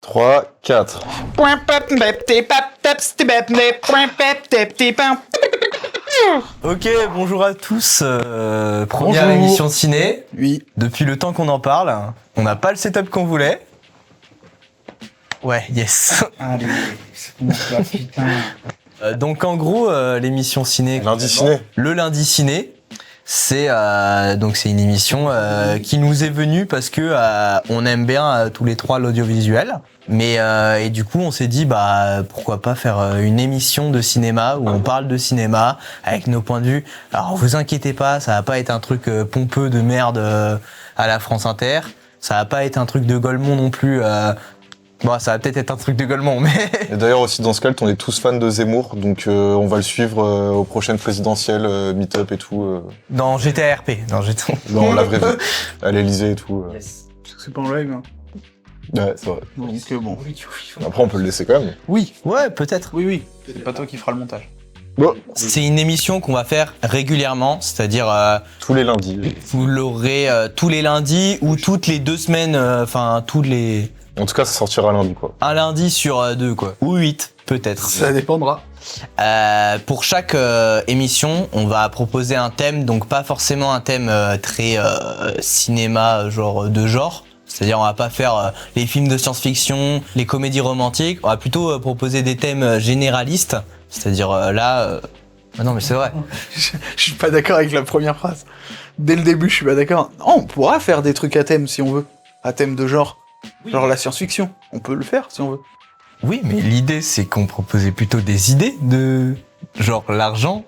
3, 4. Ok, bonjour à tous. Première Bonjour. émission ciné. Oui. Depuis le temps qu'on en parle, on n'a pas le setup qu'on voulait. Ouais, yes. Allez, c'est bon, ça, putain. Donc en gros, l'émission ciné. Lundi ciné. Le lundi ciné, c'est une émission qui nous est venue parce que on aime bien tous les trois l'audiovisuel. Mais et du coup, on s'est dit pourquoi pas faire une émission de cinéma où on parle de cinéma avec nos points de vue. Alors vous inquiétez pas, ça va pas être un truc pompeux de merde à la France Inter. Ça va pas être un truc de Golemont non plus. Bon, ça va peut-être être un truc de Golemont, mais Et d'ailleurs aussi dans ce cas, on est tous fans de Zemmour, donc on va le suivre aux prochaines présidentielles, meet-up et tout, dans GTRP, dans GTA. dans la vraie vie, à l'Elysée et tout. Parce que c'est pas en live, hein. Ouais, c'est vrai. Donc bon. Après, on peut le laisser quand même. Oui, Ouais, peut-être. oui. C'est pas toi qui feras le montage. Bon, C'est une émission qu'on va faire régulièrement, c'est-à-dire tous les lundis. vous l'aurez tous les lundis ou toutes les 2 semaines, tous les... En tout cas, ça sortira lundi, quoi. Un lundi sur 2, quoi. Ou 8, peut-être. Ça dépendra. Pour chaque émission, on va proposer un thème, donc pas forcément un thème très cinéma, genre. C'est-à-dire, on va pas faire les films de science-fiction, les comédies romantiques. On va plutôt proposer des thèmes généralistes. C'est-à-dire Ah non, mais c'est vrai. Je suis pas d'accord avec la première phrase. Dès le début, je suis pas d'accord. Non, on pourra faire des trucs à thème si on veut. À thème de genre. Genre la science-fiction. On peut le faire si on veut. Oui, mais l'idée, c'est qu'on proposait plutôt des idées de genre l'argent,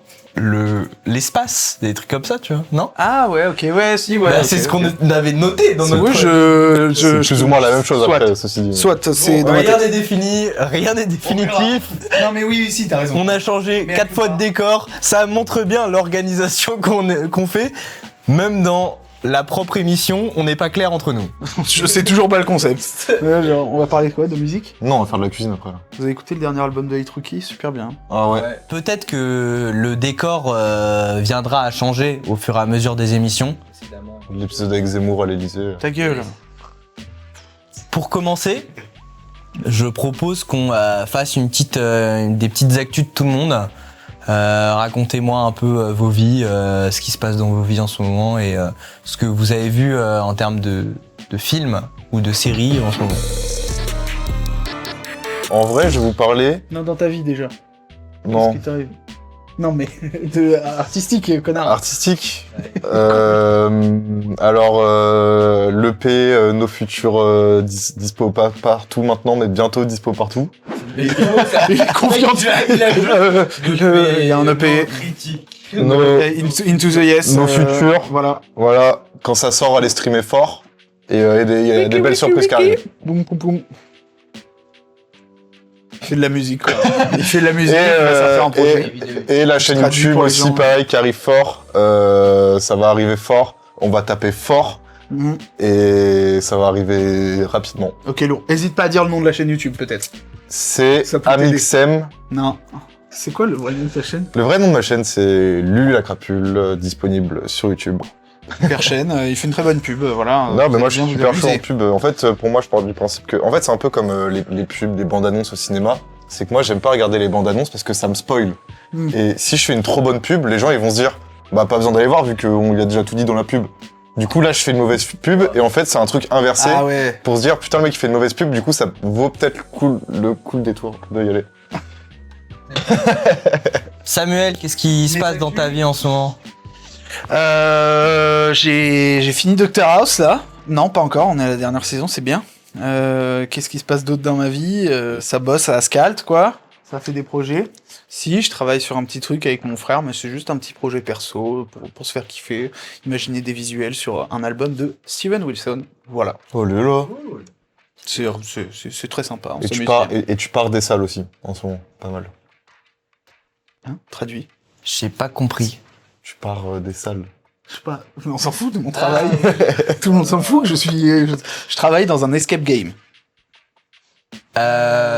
l'espace, des trucs comme ça, tu vois, non? Ah ouais, ok, ouais, si, ouais. C'est ce qu'on avait noté dans notre... Oui, C'est plus ou moins la même chose soit. après, ceci dit. Soit, c'est Bon, dans ma rien tête. n'est défini, rien n'est définitif. Non mais oui, si, t'as raison. On a changé Mais 4 fois de décor. Ça montre bien l'organisation qu'on fait. Même dans la propre émission, on n'est pas clair entre nous. Je sais toujours pas le concept. Genre, on va parler de quoi? De musique? Non, on va faire de la cuisine après. Vous avez écouté le dernier album de Hate Rookie? Super bien. Ah ouais. Peut-être que le décor viendra à changer au fur et à mesure des émissions. L'épisode avec Zemmour à l'Elysée. Ta gueule. Pour commencer, je propose qu'on fasse des petites actus de tout le monde. Racontez-moi un peu vos vies, ce qui se passe dans vos vies en ce moment et ce que vous avez vu en termes de films ou de séries en ce moment. En vrai, je vais vous parler. Non, dans ta vie déjà. Non. Qu'est-ce qui t'arrive? Non mais, de artistique, connard. Artistique. Alors, l'EP No Future dispo pas partout maintenant, mais bientôt dispo partout. Il est confiant. Il y a un EP. No, Into the Yes. No Future. Voilà. Voilà, quand ça sort, allez streamer fort. Et il y a des belles surprises qui arrivent. Boum, boum, boum. Il fait de la musique, quoi. Il fait de la musique, Et, ça fait un projet. Et la chaîne Traduit YouTube pour les aussi, gens. pareil, qui arrive fort. Ça va arriver fort. On va taper fort. Mhm. Et ça va arriver rapidement. Ok, lourd. Hésite pas à dire le nom de la chaîne YouTube, peut-être. C'est Ça peut t'aider. Amixem. Non. C'est quoi le vrai nom de ta chaîne? Le vrai nom de ma chaîne, c'est Lulu la Crapule, disponible sur YouTube. Super chaîne, il fait une très bonne pub, voilà. Non, mais moi, je Bien suis vous super chaud en amuser. pub. En fait, pour moi, je pars du principe que... En fait, c'est un peu comme les pubs des bandes annonces au cinéma. C'est que moi, j'aime pas regarder les bandes annonces parce que ça me spoil. Mm. Et si je fais une trop bonne pub, les gens, ils vont se dire, pas besoin d'aller voir vu qu'on lui a déjà tout dit dans la pub. Du coup, là, je fais une mauvaise pub et en fait, c'est un truc inversé Ah ouais. pour se dire, putain, le mec, il fait une mauvaise pub. Du coup, ça vaut peut-être le coup le détour de y aller. Samuel, qu'est-ce qui se Les passe dans actus. ta vie en ce moment? J'ai fini Doctor House là. Non, pas encore, on est à la dernière saison, c'est bien. Qu'est-ce qui se passe d'autre dans ma vie? Ça bosse à Ascalt, quoi. Ça fait des projets. Si, je travaille sur un petit truc avec mon frère, mais c'est juste un petit projet perso pour se faire kiffer. Imaginer des visuels sur un album de Steven Wilson. Voilà. Oh là là. C'est très sympa. On Et tu s'amuse pars, bien. et tu pars des salles aussi, en ce moment. Pas mal. Hein, traduit. J'ai pas compris. Tu pars des salles. Je sais pas, on s'en fout de mon travail. Tout le monde s'en fout que je travaille dans un escape game.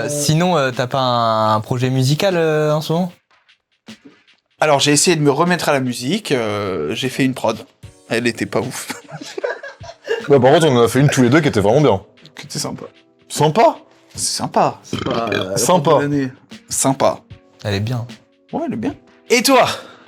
Sinon, t'as pas un projet musical en ce moment? Alors j'ai essayé de me remettre à la musique, j'ai fait une prod. Elle était pas ouf. Bah, par contre, on en a fait une tous les deux qui était vraiment bien. C'était sympa. Sympa. C'est sympa. C'est pas la Sympa. photo de l'année. Sympa. Elle est bien. Ouais, elle est bien. Et toi,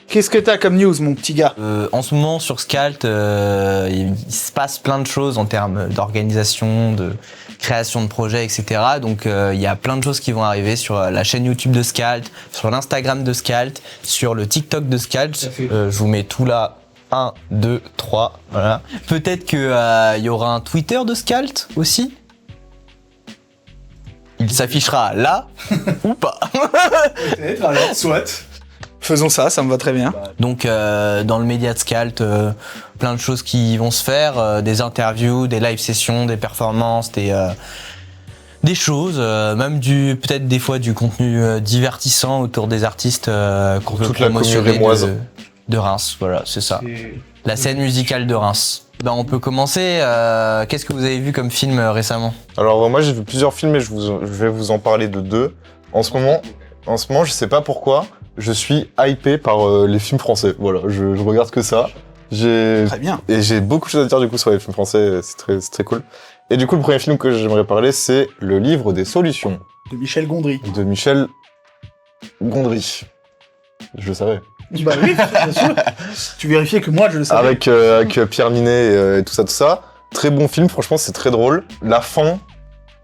qu'est-ce que t'as comme news, mon petit gars? En ce moment, sur Scalt, il se passe plein de choses en termes d'organisation, de création de projets, etc. Donc, il y a plein de choses qui vont arriver sur la chaîne YouTube de Scalt, sur l'Instagram de Scalt, sur le TikTok de Scalt. Je vous mets tout là. 1, 2, 3, voilà. Peut-être que y aura un Twitter de Scalt aussi. Il s'affichera là ou pas. Peut-être, alors, soit. Faisons ça me va très bien. Donc dans le média de Scalt, plein de choses qui vont se faire, des interviews, des live sessions, des performances, des choses, même peut-être des fois du contenu divertissant autour des artistes qu'on veut toute la commune promotionner rémoise. de Reims. Voilà, c'est ça. La scène musicale de Reims. Ben, on peut commencer. Qu'est-ce que vous avez vu comme film récemment? Alors moi j'ai vu plusieurs films et je vais vous en parler de 2. En ce moment, je sais pas pourquoi, je suis hypé par les films français. Voilà, je regarde que ça. Très bien. Et j'ai beaucoup de choses à dire du coup sur les films français, c'est très cool. Et du coup le premier film que j'aimerais parler c'est Le Livre des Solutions De Michel Gondry. de Michel Gondry. Je le savais. Bah oui, bien sûr. Tu vérifiais que moi je le savais. Avec Pierre Ninet et tout ça. Très bon film, franchement c'est très drôle. La fin,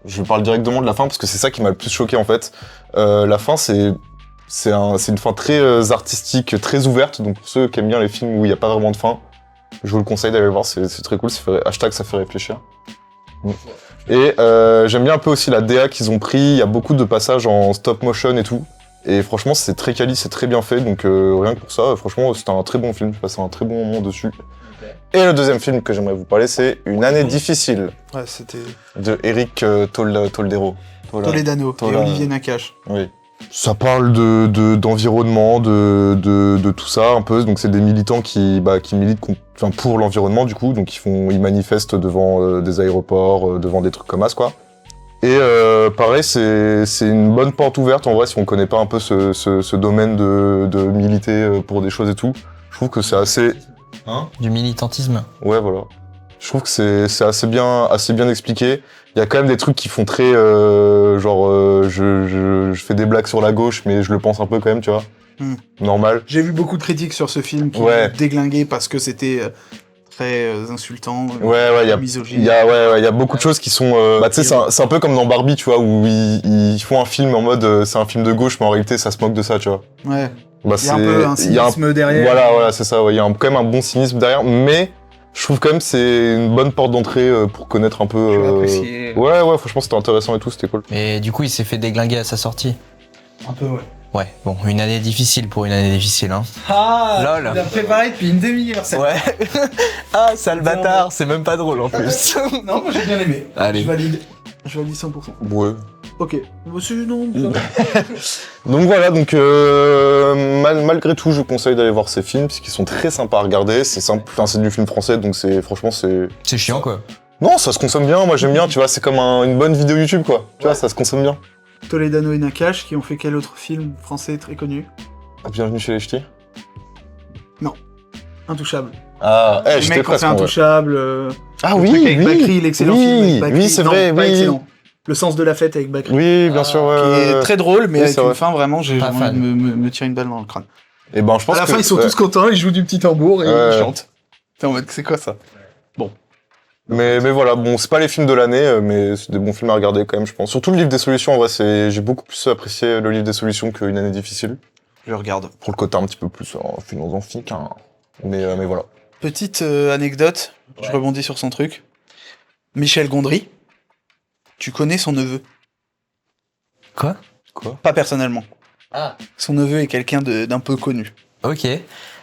je parle directement de la fin parce que c'est ça qui m'a le plus choqué en fait. La fin c'est une fin très artistique, très ouverte, donc pour ceux qui aiment bien les films où il n'y a pas vraiment de fin, je vous le conseille d'aller le voir, c'est très cool, ça fait réfléchir. Et j'aime bien un peu aussi la DA qu'ils ont pris, il y a beaucoup de passages en stop motion et tout. Et franchement, c'est très quali, c'est très bien fait, donc rien que pour ça, franchement, c'était un très bon film, j'ai passé un très bon moment dessus. Okay. Et le deuxième film que j'aimerais vous parler, c'est Une année difficile. Ouais, c'était... De Eric Toledano. Toledano et Olivier Nakache. Oui. Ça parle d'environnement, de tout ça un peu, donc c'est des militants qui militent pour l'environnement du coup, donc ils manifestent devant des aéroports, devant des trucs comme ça, quoi. Et pareil, c'est une bonne porte ouverte en vrai si on connaît pas un peu ce domaine de militer pour des choses et tout. Je trouve que c'est assez... Hein? Du militantisme. Ouais, voilà. Je trouve que c'est assez bien expliqué. Il y a quand même des trucs qui font très je fais des blagues sur la gauche, mais je le pense un peu quand même, tu vois. Normal. J'ai vu beaucoup de critiques sur ce film qui m'ont déglingué parce que c'était très insultant, misogyne. Il y a beaucoup de choses qui sont... tu sais, c'est un peu comme dans Barbie, tu vois, où ils font un film en mode c'est un film de gauche, mais en réalité, ça se moque de ça, tu vois. Ouais. Bah, il y a un peu un cynisme derrière. Voilà, c'est ça. Il y a quand même un bon cynisme derrière, mais je trouve quand même c'est une bonne porte d'entrée pour connaître un peu... Ouais, franchement, c'était intéressant et tout, c'était cool. Et du coup, il s'est fait déglinguer à sa sortie. Un peu, ouais. Ouais, bon, une année difficile pour une année difficile, hein. Ah, lol. Il a préparé depuis une demi-heure, ça. Ouais. Ah, sale bâtard, c'est même pas drôle en plus. Non, moi j'ai bien aimé. Allez. Je valide 100%. Ouais. Ok. Non. Donc voilà, malgré tout, je vous conseille d'aller voir ces films, parce qu'ils sont très sympas à regarder. C'est simple, c'est du film français, donc franchement, c'est... C'est chiant, quoi. Non, ça se consomme bien, moi j'aime bien, tu vois, c'est comme une bonne vidéo YouTube, quoi. Tu vois, ça se consomme bien. Toledano et Nakache, qui ont fait quel autre film français très connu? Bienvenue chez les Ch'tis. Non. Intouchable. Ah, j'étais presque. Intouchable. Ah oui, avec Bakri, l'excellent film avec Bakri. Oui, c'est vrai, pas excellent. Le sens de la fête avec Bakri. Oui, bien sûr. Qui est très drôle, mais avec une fin vraiment, j'ai pas envie de me tirer une balle dans le crâne. Et ben, je pense à la fin, ils sont tous contents, ils jouent du petit tambour et ils chantent. T'es en mode, c'est quoi ça? Bon. Mais voilà, bon, c'est pas les films de l'année, mais c'est des bons films à regarder quand même, je pense. Surtout le Livre des Solutions, en vrai, j'ai beaucoup plus apprécié le Livre des Solutions qu'Une année difficile. Je regarde. Pour le côté un petit peu plus philosophique, hein. Mais voilà. Petite anecdote, je rebondis sur son truc. Michel Gondry, tu connais son neveu? Quoi? Pas personnellement. Ah. Son neveu est quelqu'un d'un peu connu. Ok.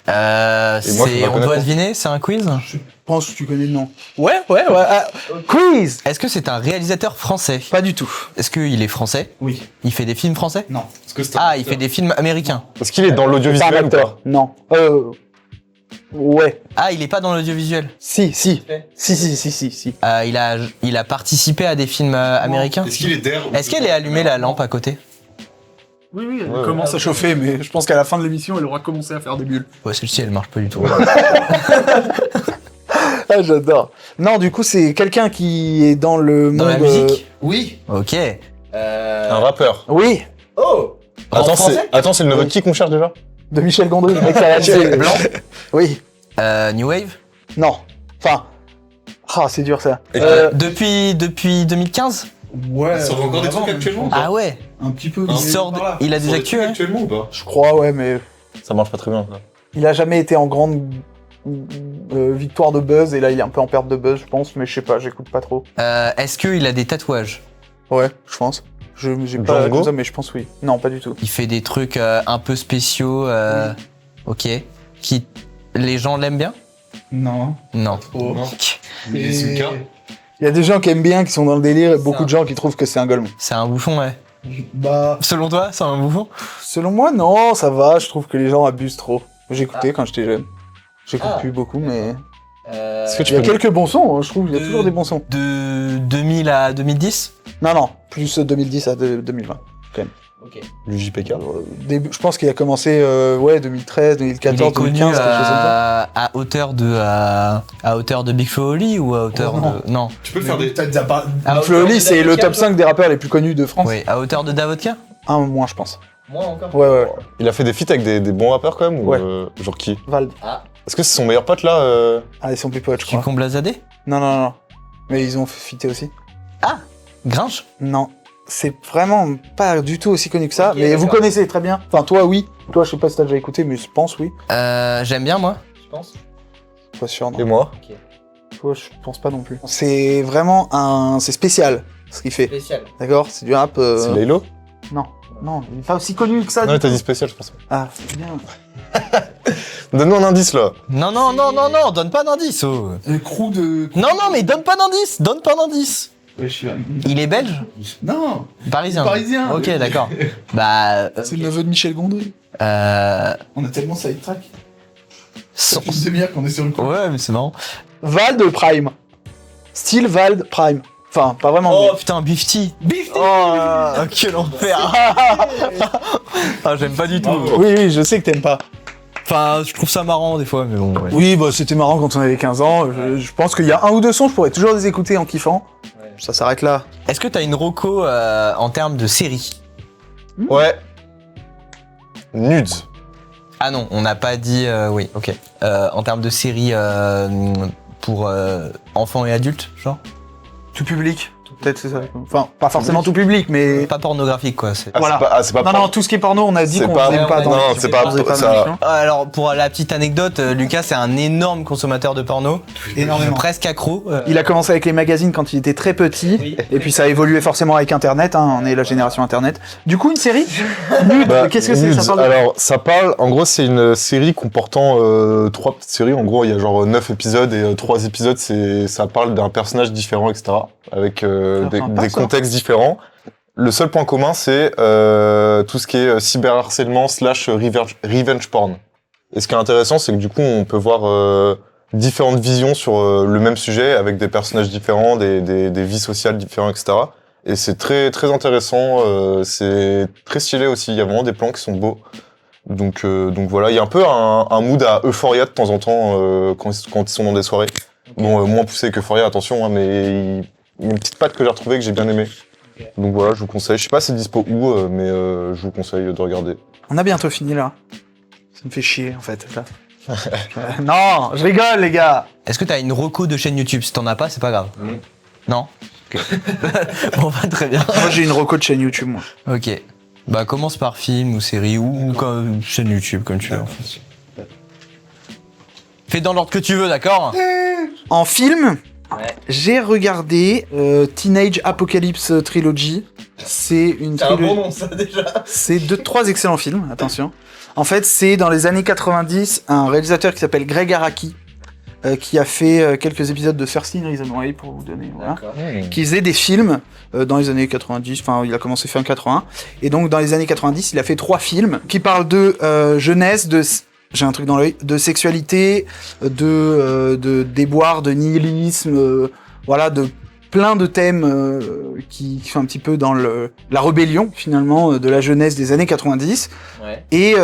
On doit deviner, c'est un quiz? Je pense que tu connais le nom. Ouais. Quiz! Est-ce que c'est un réalisateur français? Pas du tout. Est-ce qu'il est français? Oui. Il fait des films français? Non. Il fait des films américains? Est-ce qu'il est dans l'audiovisuel ou pas? Non. Ouais. Ah, il est pas dans l'audiovisuel? Si. Il a participé à des films américains? Est-ce qu'il est d'air? Est-ce qu'elle est allumée la lampe à côté? Oui, elle commence à chauffer, mais je pense qu'à la fin de l'émission, elle aura commencé à faire des bulles. Ouais, celle-ci, elle marche pas du tout. Ah, j'adore. Non, du coup, c'est quelqu'un qui est dans le monde... Dans la musique? Oui. Ok. Un rappeur. Oui, Oh. Attends, c'est le neveu de qui qu'on cherche déjà? de Michel Gondry, avec sa C'est blanc. Oui, New Wave. non. Enfin, c'est dur ça. Depuis 2015. Ouais. Ça sort encore des trucs actuellement ou pas? Ah ouais. Un petit peu. Il a des actus. Hein. actuellement ou pas? Je crois, ouais, mais Ça marche pas très bien, ça. il a jamais été en grande victoire de buzz, et là il est un peu en perte de buzz, je pense, mais je sais pas, j'écoute pas trop. Est-ce qu'il a des tatouages? Ouais, je pense. J'ai pas Django comme ça, mais je pense oui. Non, pas du tout. Il fait des trucs un peu spéciaux. Ok. Qui les gens l'aiment bien? Non. Non. Oh. Mais c'est le cas. Il y a des gens qui aiment bien, qui sont dans le délire, et beaucoup de gens qui trouvent que c'est un golemon. C'est un bouffon, ouais. Bah, Selon toi, c'est un bouffon? selon moi, non, ça va, je trouve que les gens abusent trop. J'écoutais quand j'étais jeune. J'écoute plus beaucoup, mais... Est-ce que tu Il y a peux... quelques bons sons, hein, je trouve, il y a toujours des bons sons. De 2000 à 2010? Non, plus 2010 à 2020. Ok. Le JPK. Je pense qu'il a commencé, 2013, Il 2014, est connu 2015, quelque chose comme ça. à hauteur de Big Flo Oli ou à hauteur non. de... Non. Tu peux T'as déjà pas. À Flo hauteur Oli, de c'est le Davodka, top 5 des rappeurs les plus connus de France. Oui, à hauteur de Davodka? Un moins, je pense. Moi encore. Ouais. Il a fait des feats avec des bons rappeurs quand même ou Ouais. genre qui? Vald. Est-ce que c'est son meilleur pote là Ah, ils sont plus potes, je crois. Sucombe Blazadé? Non. Mais ils ont fité aussi. Grinch? Non. C'est vraiment pas du tout aussi connu que ça, Ok, mais vous d'accord. connaissez très bien. Enfin, toi, oui. Toi, je sais pas si t'as déjà écouté, mais je pense, oui. J'aime bien, moi. Je pense. Pas sûr, non. Et moi? Toi, je pense pas non plus. C'est vraiment c'est spécial, ce qu'il fait. Spécial. D'accord? C'est du rap. C'est Laylo? Non, il est pas aussi connu que ça. Non, du t'as tout. dit spécial, je pense. Ah, bien. Donne-nous un indice là. Non, donne pas d'indice. Oh. Le crew de. Non, mais donne pas d'indice. Ouais, je suis. Il est belge? Non. Parisien. Parisien. Ok, d'accord. Bah. C'est le neveu de Michel Gondry. On a tellement sidetrack. Ça son- fait une demi-heure qu'on est sur le coup. Ouais, mais c'est marrant. Vald Prime. Style Vald Prime. Enfin, pas vraiment. Oh mais- putain, Bifty. Oh, Quel enfer. Ah, j'aime pas du tout. oui, je sais que t'aimes pas. Enfin, je trouve ça marrant des fois, mais bon. Ouais. Oui, bah c'était marrant quand on avait 15 ans. Je pense qu'il y a un ou deux sons, je pourrais toujours les écouter en kiffant. Ça s'arrête là. Est-ce que t'as une reco en termes de série? Ouais. Nudes. Ah non, on n'a pas dit. Oui, ok. En termes de série pour enfants et adultes, genre? Tout public. Peut-être c'est ça. Enfin, pas forcément tout public, mais. Pas pornographique, quoi. C'est... Voilà. C'est pas Non, tout ce qui est porno, on a dit C'est qu'on pas- faisait pas dans non, l'émission. c'est pas- On faisait dans ça- l'émission. Alors, pour la petite anecdote, Lucas, c'est un énorme consommateur de porno. Énormément. Presque accro. Il a commencé avec les magazines quand il était très petit, Oui. et puis ça a évolué forcément avec Internet, hein, on est la génération Internet. Du coup, une série Nude, Bah, qu'est-ce que c'est? Nudes, Ça parle de... alors, ça parle, en gros, c'est une série comportant 3 petites séries. En gros, il y a genre 9 épisodes et 3 épisodes, ça parle d'un personnage différent, etc. Avec sympa, des ça. contextes différents. Le seul point commun, c'est tout ce qui est cyberharcèlement / revenge porn. Et ce qui est intéressant, c'est que du coup, on peut voir différentes visions sur le même sujet, avec des personnages différents, des vies sociales différentes, etc. Et c'est très très intéressant, c'est très stylé aussi, il y a vraiment des plans qui sont beaux. Donc voilà, il y a un peu un mood à Euphoria de temps en temps quand ils sont dans des soirées. Bon, moins poussé qu'Euphoria, attention, hein, mais il y a une petite patte que j'ai retrouvée que j'ai bien aimée. Donc voilà, je vous conseille. Je sais pas si c'est dispo où, mais je vous conseille de regarder. On a bientôt fini là. Ça me fait chier en fait. Là. Non, je rigole les gars. Est-ce que t'as une reco de chaîne YouTube? Si t'en as pas, c'est pas grave. Non. Bon, bah, très bien. Moi j'ai une reco de chaîne YouTube moi. Ok. Bah, commence par film ou série ou comme chaîne YouTube, comme tu veux. En fait. Fais dans l'ordre que tu veux, d'accord? En film, Ouais. j'ai regardé Teenage Apocalypse Trilogy. C'est une trilogie. nom, ça, déjà. C'est 3 excellents films, attention. En fait, c'est dans les années 90, un réalisateur qui s'appelle Greg Araki, qui a fait quelques épisodes de 13 Reasons Why, pour vous donner, voilà. Qui faisait des films dans les années 90, enfin il a commencé fin 80, et donc dans les années 90, il a fait 3 films qui parlent de jeunesse, j'ai un truc dans l'œil, de sexualité, de déboire, de nihilisme, voilà, de plein de thèmes qui sont un petit peu dans la rébellion finalement de la jeunesse des années 90. Ouais. Et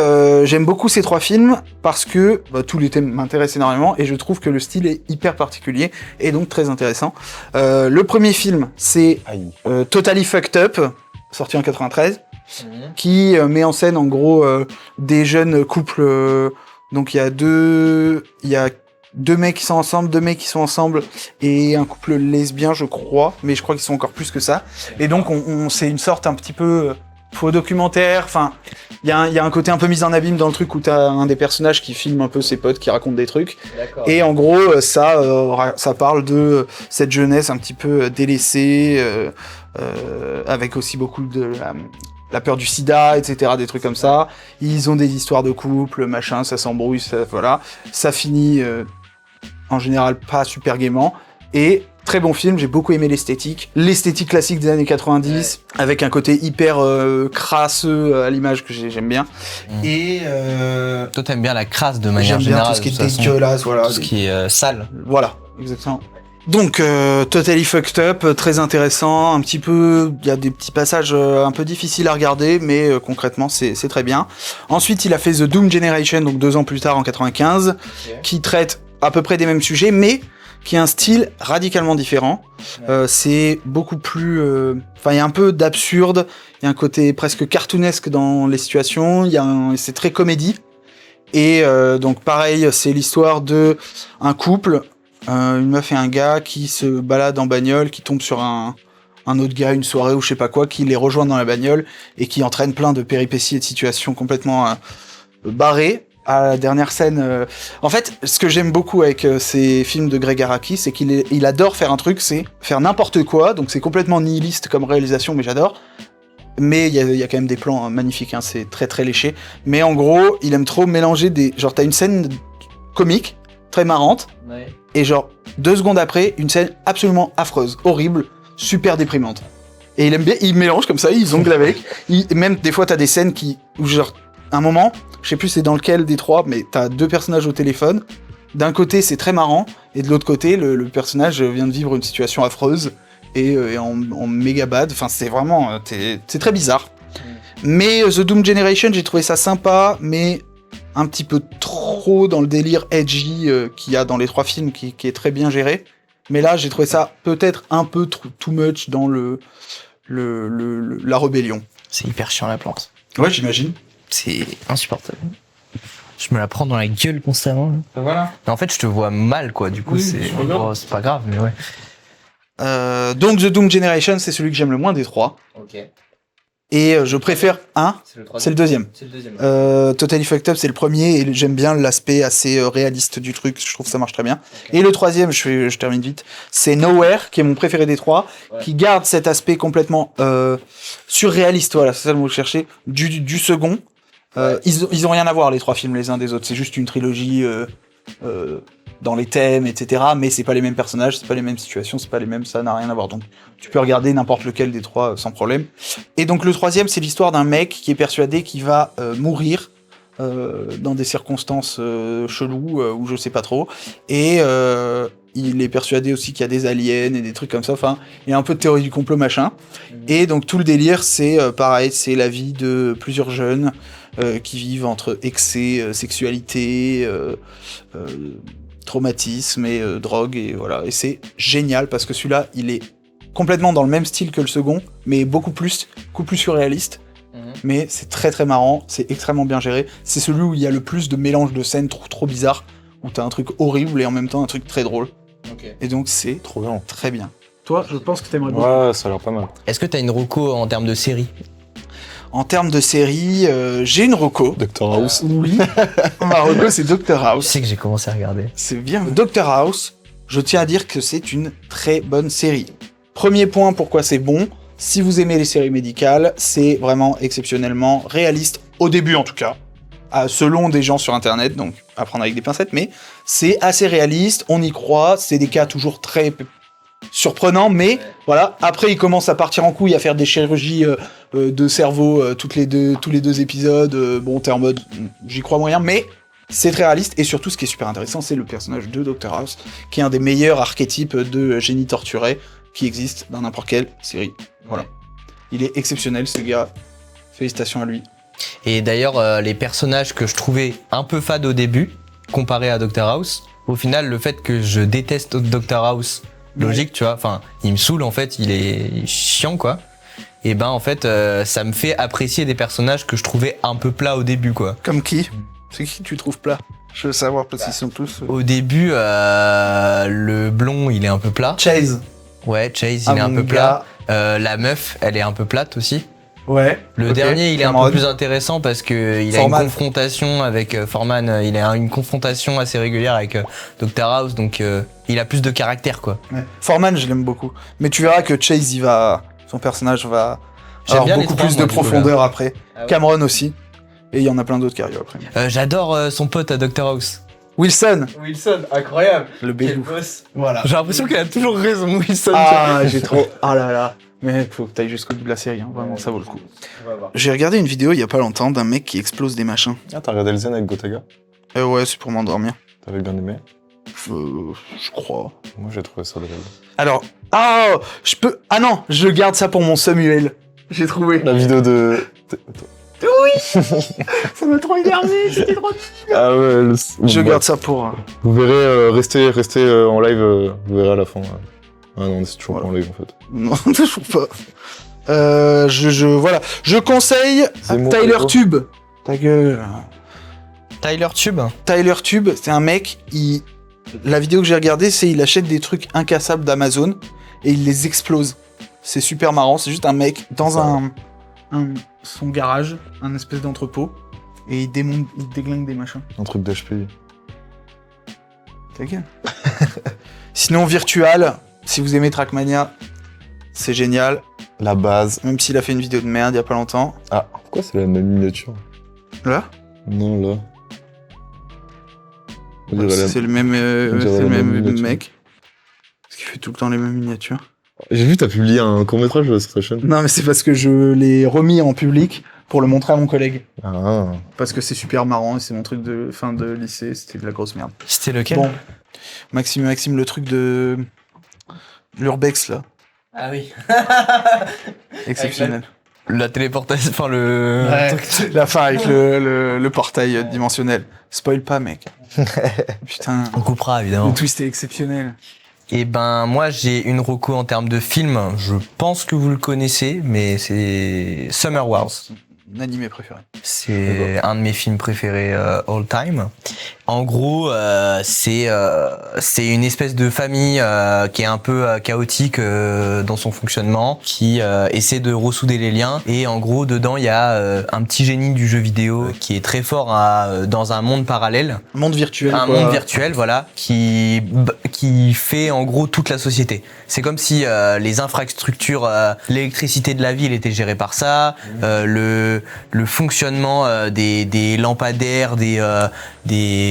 j'aime beaucoup ces 3 films parce que tous les thèmes m'intéressent énormément et je trouve que le style est hyper particulier et donc très intéressant. Le premier film, c'est Aïe. Totally Fucked Up. sorti en 93, qui met en scène en gros des jeunes couples. Donc il y a deux mecs qui sont ensemble, deux mecs qui sont ensemble et un couple lesbien, je crois, mais je crois qu'ils sont encore plus que ça. Et donc c'est une sorte un petit peu faux documentaire. Enfin, il y a un côté un peu mis en abîme dans le truc où t'as un des personnages qui filme un peu ses potes qui racontent des trucs. D'accord. Et en gros, ça parle de cette jeunesse un petit peu délaissée, avec aussi beaucoup de la peur du sida, etc., des trucs comme ça. Ils ont des histoires de couple, machin, ça s'embrouille, voilà. Ça finit en général pas super gaiement. Et très bon film, j'ai beaucoup aimé l'esthétique. L'esthétique classique des années 90, avec un côté hyper crasseux à l'image que j'aime bien. Et Toi, t'aimes bien la crasse de manière j'aime bien générale. tout ce qui de est toute façon. dégueulasse, voilà. Tout ce qui est sale. Voilà, exactement. Donc, Totally Fucked Up, très intéressant, un petit peu, il y a des petits passages un peu difficiles à regarder, mais concrètement, c'est très bien. Ensuite, il a fait The Doom Generation, donc 2 ans plus tard, en 95, qui traite à peu près des mêmes sujets, mais qui a un style radicalement différent. C'est beaucoup plus... Enfin, il y a un peu d'absurde, il y a un côté presque cartoonesque dans les situations, c'est très comédie. Et donc, pareil, c'est l'histoire de un couple... une meuf et un gars qui se baladent en bagnole, qui tombent sur un autre gars, une soirée ou je sais pas quoi, qui les rejoint dans la bagnole et qui entraîne plein de péripéties et de situations complètement barrées. À la dernière scène... En fait, ce que j'aime beaucoup avec ces films de Greg Araki, c'est qu'il adore faire un truc, c'est faire n'importe quoi, donc c'est complètement nihiliste comme réalisation, mais j'adore. Mais il y a quand même des plans magnifiques, hein, c'est très très léché. Mais en gros, il aime trop mélanger des... Genre, t'as une scène comique, très marrante, et genre 2 secondes après, une scène absolument affreuse, horrible, super déprimante. Et il aime bien, il mélange comme ça, il jongle avec. Même des fois, t'as des scènes où genre, un moment, je sais plus c'est dans lequel des trois, mais t'as 2 personnages au téléphone. D'un côté, c'est très marrant, et de l'autre côté, le personnage vient de vivre une situation affreuse et en méga bad. Enfin, c'est vraiment, c'est très bizarre. Mais The Doom Generation, j'ai trouvé ça sympa, mais un petit peu trop dans le délire edgy qu'il y a dans les 3 films, qui est très bien géré. Mais là, j'ai trouvé ça peut-être un peu too much dans la rébellion. C'est hyper chiant la plante. Ouais, j'imagine. C'est insupportable. Je me la prends dans la gueule constamment. Voilà. Mais en fait, je te vois mal, quoi. Du coup, Oui, c'est je regarde. c'est pas grave, mais ouais. Donc The Doom Generation, c'est celui que j'aime le moins des 3. Ok. Et je préfère c'est le deuxième. C'est le deuxième. Totally Fucked Up, c'est le premier, et j'aime bien l'aspect assez réaliste du truc, je trouve que ça marche très bien. Okay. Et le troisième, je termine vite, c'est Nowhere, qui est mon préféré des 3, qui garde cet aspect complètement surréaliste, voilà, c'est ça le mot que je cherchais, du second. Ils ont rien à voir, les 3 films, les uns des autres, c'est juste une trilogie dans les thèmes, etc. Mais c'est pas les mêmes personnages, c'est pas les mêmes situations, c'est pas les mêmes, ça n'a rien à voir. Donc tu peux regarder n'importe lequel des 3 sans problème. Et donc le troisième, c'est l'histoire d'un mec qui est persuadé qu'il va mourir dans des circonstances cheloues ou je sais pas trop. Et il est persuadé aussi qu'il y a des aliens et des trucs comme ça. Enfin, il y a un peu de théorie du complot machin. Et donc tout le délire, c'est pareil, c'est la vie de plusieurs jeunes qui vivent entre excès, sexualité, traumatisme et drogue, et voilà. Et c'est génial parce que celui-là, il est complètement dans le même style que le second, mais beaucoup plus surréaliste. Mais c'est très très marrant, c'est extrêmement bien géré. C'est celui où il y a le plus de mélange de scènes trop bizarres, où t'as un truc horrible et en même temps un truc très drôle. Et donc c'est Trop bien. très bien. Toi, je pense que t'aimerais beaucoup. Ouais, ça a l'air pas mal. Est-ce que t'as une reco en termes de série? En termes de série, j'ai une reco. Dr House. Oui, ma reco c'est Dr Je House. sais que j'ai commencé à regarder. C'est bien. Dr House, je tiens à dire que c'est une très bonne série. Premier point, pourquoi c'est bon. Si vous aimez les séries médicales, c'est vraiment exceptionnellement réaliste, au début en tout cas, selon des gens sur internet, donc à prendre avec des pincettes, mais c'est assez réaliste, on y croit, c'est des cas toujours très surprenants, mais voilà, après il commence à partir en couille, à faire des chirurgies de cerveau tous les 2 épisodes, bon t'es en mode, j'y crois moyen, mais c'est très réaliste, et surtout ce qui est super intéressant, c'est le personnage de Dr House, qui est un des meilleurs archétypes de génie torturé qui existe dans n'importe quelle série. Voilà. Il est exceptionnel, ce gars. Félicitations à lui. Et d'ailleurs, les personnages que je trouvais un peu fades au début, comparés à Dr House, au final, le fait que je déteste Dr House, logique, tu vois, enfin, il me saoule en fait, il est chiant quoi. et ben en fait ça me fait apprécier des personnages que je trouvais un peu plats au début quoi. Comme qui? C'est qui tu trouves plat? Je veux savoir parce qu'ils sont tous. Au début le blond il est un peu plat. Chase. Ouais, Chase il est un peu plat. La meuf elle est un peu plate aussi. Ouais. Le ok. dernier il est un Cameron. peu plus intéressant parce que il a une Foreman. confrontation avec Foreman, il a une confrontation assez régulière avec Dr House donc il a plus de caractère quoi. Ouais. Foreman, je l'aime beaucoup. Mais tu verras que Chase, son personnage va J'aime avoir bien les beaucoup trois, plus moi, de du coup, profondeur après. Ah ouais. Cameron aussi. Et il y en a plein d'autres qui arrivent après. J'adore son pote à Dr House. Wilson, Wilson, incroyable. le bébou. boss. Voilà. J'ai l'impression qu'il a toujours raison Wilson. Ah, j'ai trop. Ah là là. Mais faut que t'ailles jusqu'au bout de la série, hein. Vraiment, ça vaut le coup. J'ai regardé une vidéo il y a pas longtemps d'un mec qui explose des machins. Ah, t'as regardé le Zen avec Gotaga? Ouais, c'est pour m'endormir. T'avais bien aimé? Je crois. Moi, j'ai trouvé ça drôle. Alors, je peux. Ah non, je garde ça pour mon Samuel. J'ai trouvé. La vidéo de... Ça m'a trop énervé, c'était trop. Ah ouais, Je garde ça pour. Vous verrez, restez en live, vous verrez à la fin. Ah non, c'est toujours pas en live en fait. Non, toujours pas. Voilà. Je conseille à Zemmour, Tyler Zemmour. Tube. Ta gueule. Tyler Tube. Tyler Tube, c'est un mec, la vidéo que j'ai regardée, c'est il achète des trucs incassables d'Amazon et il les explose. C'est super marrant, c'est juste un mec dans son garage, un espèce d'entrepôt, et il déglingue des machins. Un truc d'HPI. Ta gueule. Sinon, Virtual, si vous aimez Trackmania, c'est génial, La base. même s'il a fait une vidéo de merde il y a pas longtemps. Ah, pourquoi c'est la même miniature? Là, Non, là. On dirait la- c'est le même, on dirait c'est la le même même miniature. mec. Parce qu'il fait tout le temps les mêmes miniatures. J'ai vu, t'as publié un court-métrage sur ta chaîne. Non, mais c'est parce que je l'ai remis en public pour le montrer à mon collègue. Ah. Parce que c'est super marrant et c'est mon truc de fin de lycée, c'était de la grosse merde. C'était lequel? Bon, Maxime, le truc de l'Urbex là, Ah oui. exceptionnel. La téléportation, enfin le. truc. La fin avec le portail dimensionnel. Spoil pas, mec. Putain, On coupera évidemment. le twist est exceptionnel. Et ben moi j'ai une reco en termes de film. Je pense que vous le connaissez, mais c'est Summer Wars. Mon animé préféré. C'est un de mes films préférés all time. En gros, c'est une espèce de famille qui est un peu chaotique dans son fonctionnement, qui essaie de ressouder les liens. Et en gros, dedans, il y a un petit génie du jeu vidéo qui est très fort dans un monde parallèle. Monde virtuel. Un quoi. monde virtuel, voilà, qui fait en gros toute la société. C'est comme si les infrastructures, l'électricité de la ville était gérée par ça, le fonctionnement des lampadaires,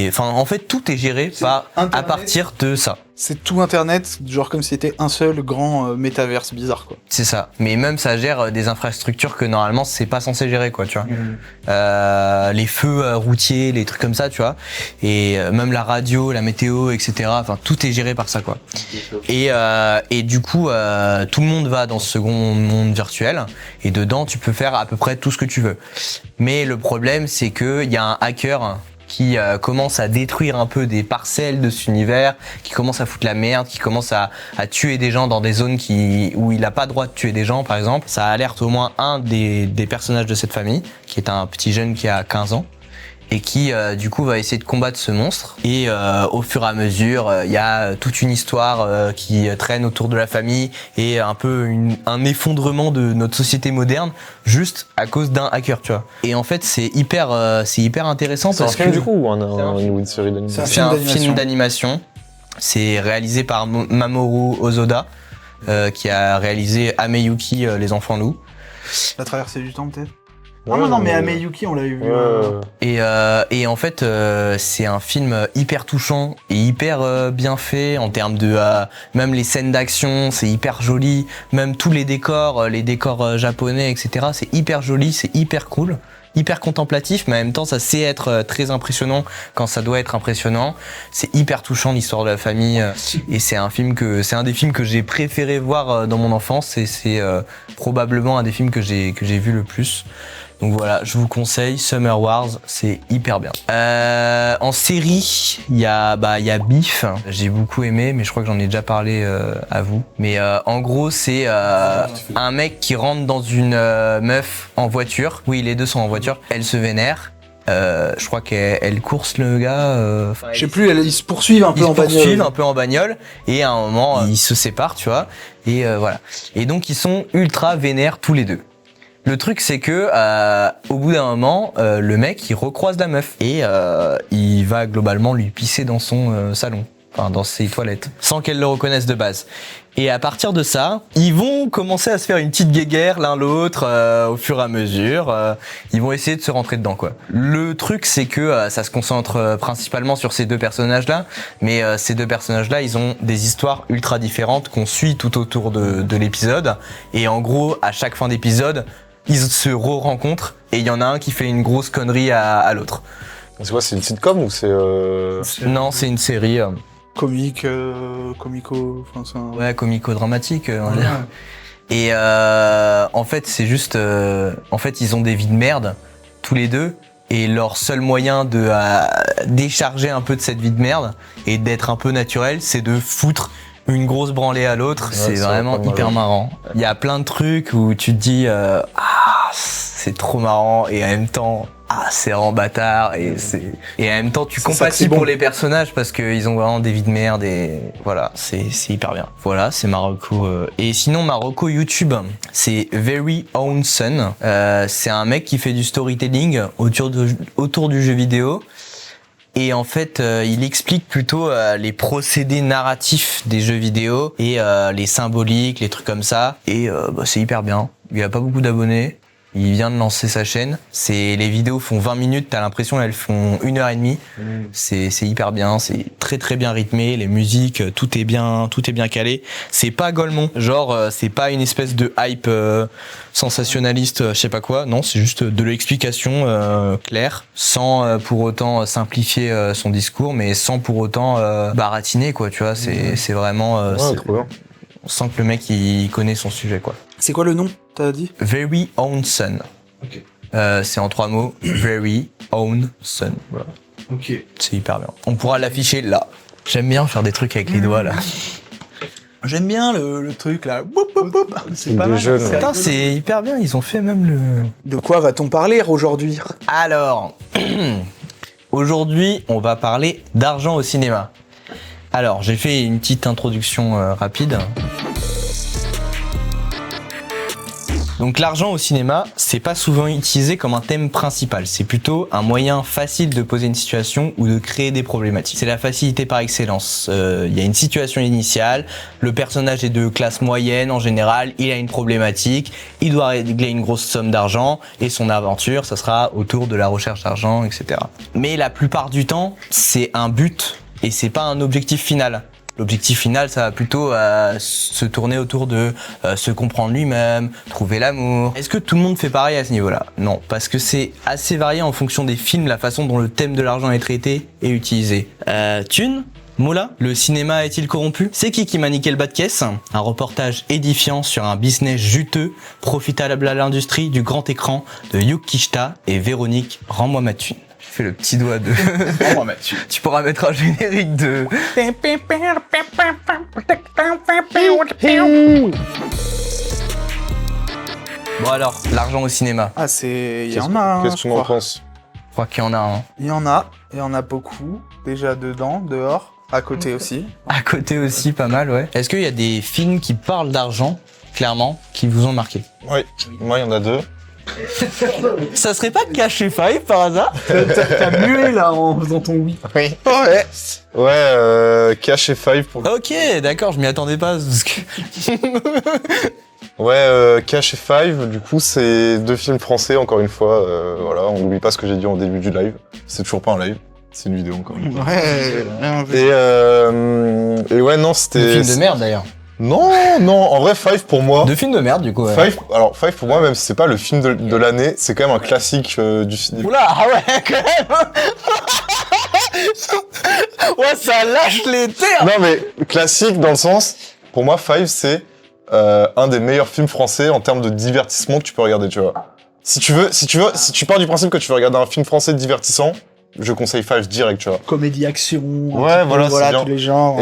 enfin en fait tout est géré à Internet. partir de ça. C'est tout Internet, genre comme si c'était un seul grand métaverse bizarre quoi. C'est ça. Mais même ça gère des infrastructures que normalement c'est pas censé gérer quoi, tu vois. Les feux routiers, les trucs comme ça, tu vois. Et même la radio, la météo, etc. Enfin tout est géré par ça quoi. Et du coup tout le monde va dans ce second monde virtuel et dedans tu peux faire à peu près tout ce que tu veux. Mais le problème c'est que il y a un hacker qui commence à détruire un peu des parcelles de cet univers, qui commence à foutre la merde, qui commence à tuer des gens dans des zones où il n'a pas droit de tuer des gens, par exemple. Ça alerte au moins un des personnages de cette famille, qui est un petit jeune qui a 15 ans, et qui du coup va essayer de combattre ce monstre. Et au fur et à mesure, il y a toute une histoire qui traîne autour de la famille et un peu un effondrement de notre société moderne juste à cause d'un hacker, tu vois. Et en fait, c'est hyper intéressant C'est un parce film que du coup ou une série d'animation? c'est un film d'animation. C'est réalisé par Mamoru Hosoda, qui a réalisé Ameyuki, les enfants loups. La traversée du temps peut-être. Ouais, non mais Ameyuki on l'avait vu. Et en fait, c'est un film hyper touchant et hyper bien fait en termes de même les scènes d'action, c'est hyper joli, même tous les décors japonais, etc. C'est hyper joli, c'est hyper cool. hyper contemplatif, mais en même temps, ça sait être très impressionnant quand ça doit être impressionnant. C'est hyper touchant, l'histoire de la famille, et c'est un des films que j'ai préféré voir dans mon enfance, et c'est probablement un des films que j'ai vu le plus. Donc voilà, je vous conseille Summer Wars, c'est hyper bien. En série, il y a Beef, j'ai beaucoup aimé, mais je crois que j'en ai déjà parlé à vous. Mais en gros, c'est un mec qui rentre dans une meuf en voiture. Oui, les deux sont en voiture. Elle se vénère. Je crois qu'elle course le gars. Je sais plus, ils se poursuivent un peu en bagnole. Ils se poursuivent un peu en bagnole, et à un moment, ils se séparent, tu vois. Et voilà. Et donc, ils sont ultra vénères tous les deux. Le truc, c'est que au bout d'un moment, le mec, il recroise la meuf et il va globalement lui pisser dans son salon, enfin dans ses toilettes, sans qu'elle le reconnaisse de base. Et à partir de ça, ils vont commencer à se faire une petite guéguerre l'un l'autre au fur et à mesure. Ils vont essayer de se rentrer dedans, quoi. Le truc, c'est que ça se concentre principalement sur ces deux personnages-là, mais ces deux personnages-là, ils ont des histoires ultra différentes qu'on suit tout autour de l'épisode. Et en gros, à chaque fin d'épisode, ils se re-rencontrent et il y en a un qui fait une grosse connerie à l'autre. C'est quoi, c'est une sitcom ou c'est... Non, c'est une série. Comico, enfin c'est un... Ouais, comico-dramatique, on va dire. Et en fait, c'est juste... en fait, ils ont des vies de merde, tous les deux. Et leur seul moyen de décharger un peu de cette vie de merde et d'être un peu naturel, c'est de foutre une grosse branlée à l'autre. Ouais, c'est vraiment hyper marrant. Il y a plein de trucs où tu te dis c'est trop marrant, et en même temps c'est en bâtard, et en même temps tu compatis pour les personnages parce qu'ils ont vraiment des vies de merde, et voilà, c'est hyper bien. Voilà, c'est Marocco. Et sinon, Marocco YouTube, c'est Very Own Son. C'est un mec qui fait du storytelling autour du jeu vidéo. Et en fait, il explique plutôt les procédés narratifs des jeux vidéo et les symboliques, les trucs comme ça. Et c'est hyper bien. Il a pas beaucoup d'abonnés. Il vient de lancer sa chaîne. Les vidéos font 20 minutes, t'as l'impression qu'elles font 1h30. C'est hyper bien, c'est très très bien rythmé, les musiques, tout est bien calé. C'est pas Golemont, genre c'est pas une espèce de hype sensationnaliste, je sais pas quoi. Non, c'est juste de l'explication claire, sans pour autant simplifier son discours, mais sans pour autant baratiner, quoi. Tu vois, c'est vraiment. trop bien. On sent que le mec il connaît son sujet, quoi. C'est quoi le nom, t'as dit? Very Own Son. Ok. C'est en 3 mots. Very Own Son. Voilà. Ok. C'est hyper bien. On pourra l'afficher là. J'aime bien faire des trucs avec les doigts là. J'aime bien le truc là. Boop, boop, boop. C'est pas mal. Putain, c'est hyper bien. Ils ont fait même le... De quoi va-t-on parler aujourd'hui? Alors, aujourd'hui, on va parler d'argent au cinéma. Alors, j'ai fait une petite introduction rapide. Donc l'argent au cinéma, c'est pas souvent utilisé comme un thème principal, c'est plutôt un moyen facile de poser une situation ou de créer des problématiques. C'est la facilité par excellence. Il y a une situation initiale, le personnage est de classe moyenne en général, il a une problématique, il doit régler une grosse somme d'argent, et son aventure, ça sera autour de la recherche d'argent, etc. Mais la plupart du temps, c'est un but et c'est pas un objectif final. L'objectif final, ça va plutôt se tourner autour de se comprendre lui-même, trouver l'amour. Est-ce que tout le monde fait pareil à ce niveau-là? Non, parce que c'est assez varié en fonction des films, la façon dont le thème de l'argent est traité et utilisé. Thune? Moula? Le cinéma est-il corrompu? C'est qui m'a niqué le bas de caisse? Un reportage édifiant sur un business juteux, profitable à l'industrie du grand écran de Hugh Kishta et Véronique Rends-moi ma thune. J'ai fait le petit doigt de... Rends-moi ma thune. Tu pourras mettre un générique de... Bon alors, l'argent au cinéma. Ah, il y en a un, Qu'est-ce que tu en penses? Je crois qu'il y en a un. Il y en a beaucoup. Déjà dedans, dehors, à côté aussi. À côté aussi, pas mal, ouais. Est-ce qu'il y a des films qui parlent d'argent, clairement, qui vous ont marqué? Oui, moi il y en a 2. Ça serait pas Caché Five par hasard? T'as mué là en faisant ton oui. Oui. Ouais, Cash et Five pour... Ok, d'accord, je m'y attendais pas. Parce que... Ouais, Cash et Five, du coup, c'est 2 films français, encore une fois. Voilà, on n'oublie pas ce que j'ai dit en début du live. C'est toujours pas un live, c'est une vidéo encore une fois. Ouais. Et ouais, non, c'était... Des films de merde d'ailleurs. Non, en vrai, Five pour moi. Deux films de merde, du coup. Ouais. Five pour moi, même si c'est pas le film de l'année, c'est quand même un classique du cinéma. Oula, ah ouais, quand même. Ouais, ça lâche les terres. Non, mais classique dans le sens, pour moi, Five, c'est un des meilleurs films français en termes de divertissement que tu peux regarder, tu vois. Si tu pars du principe que tu veux regarder un film français divertissant, je conseille Five direct, tu vois. Comédie, action, Ouais, voilà, c'est bien. tous les genres.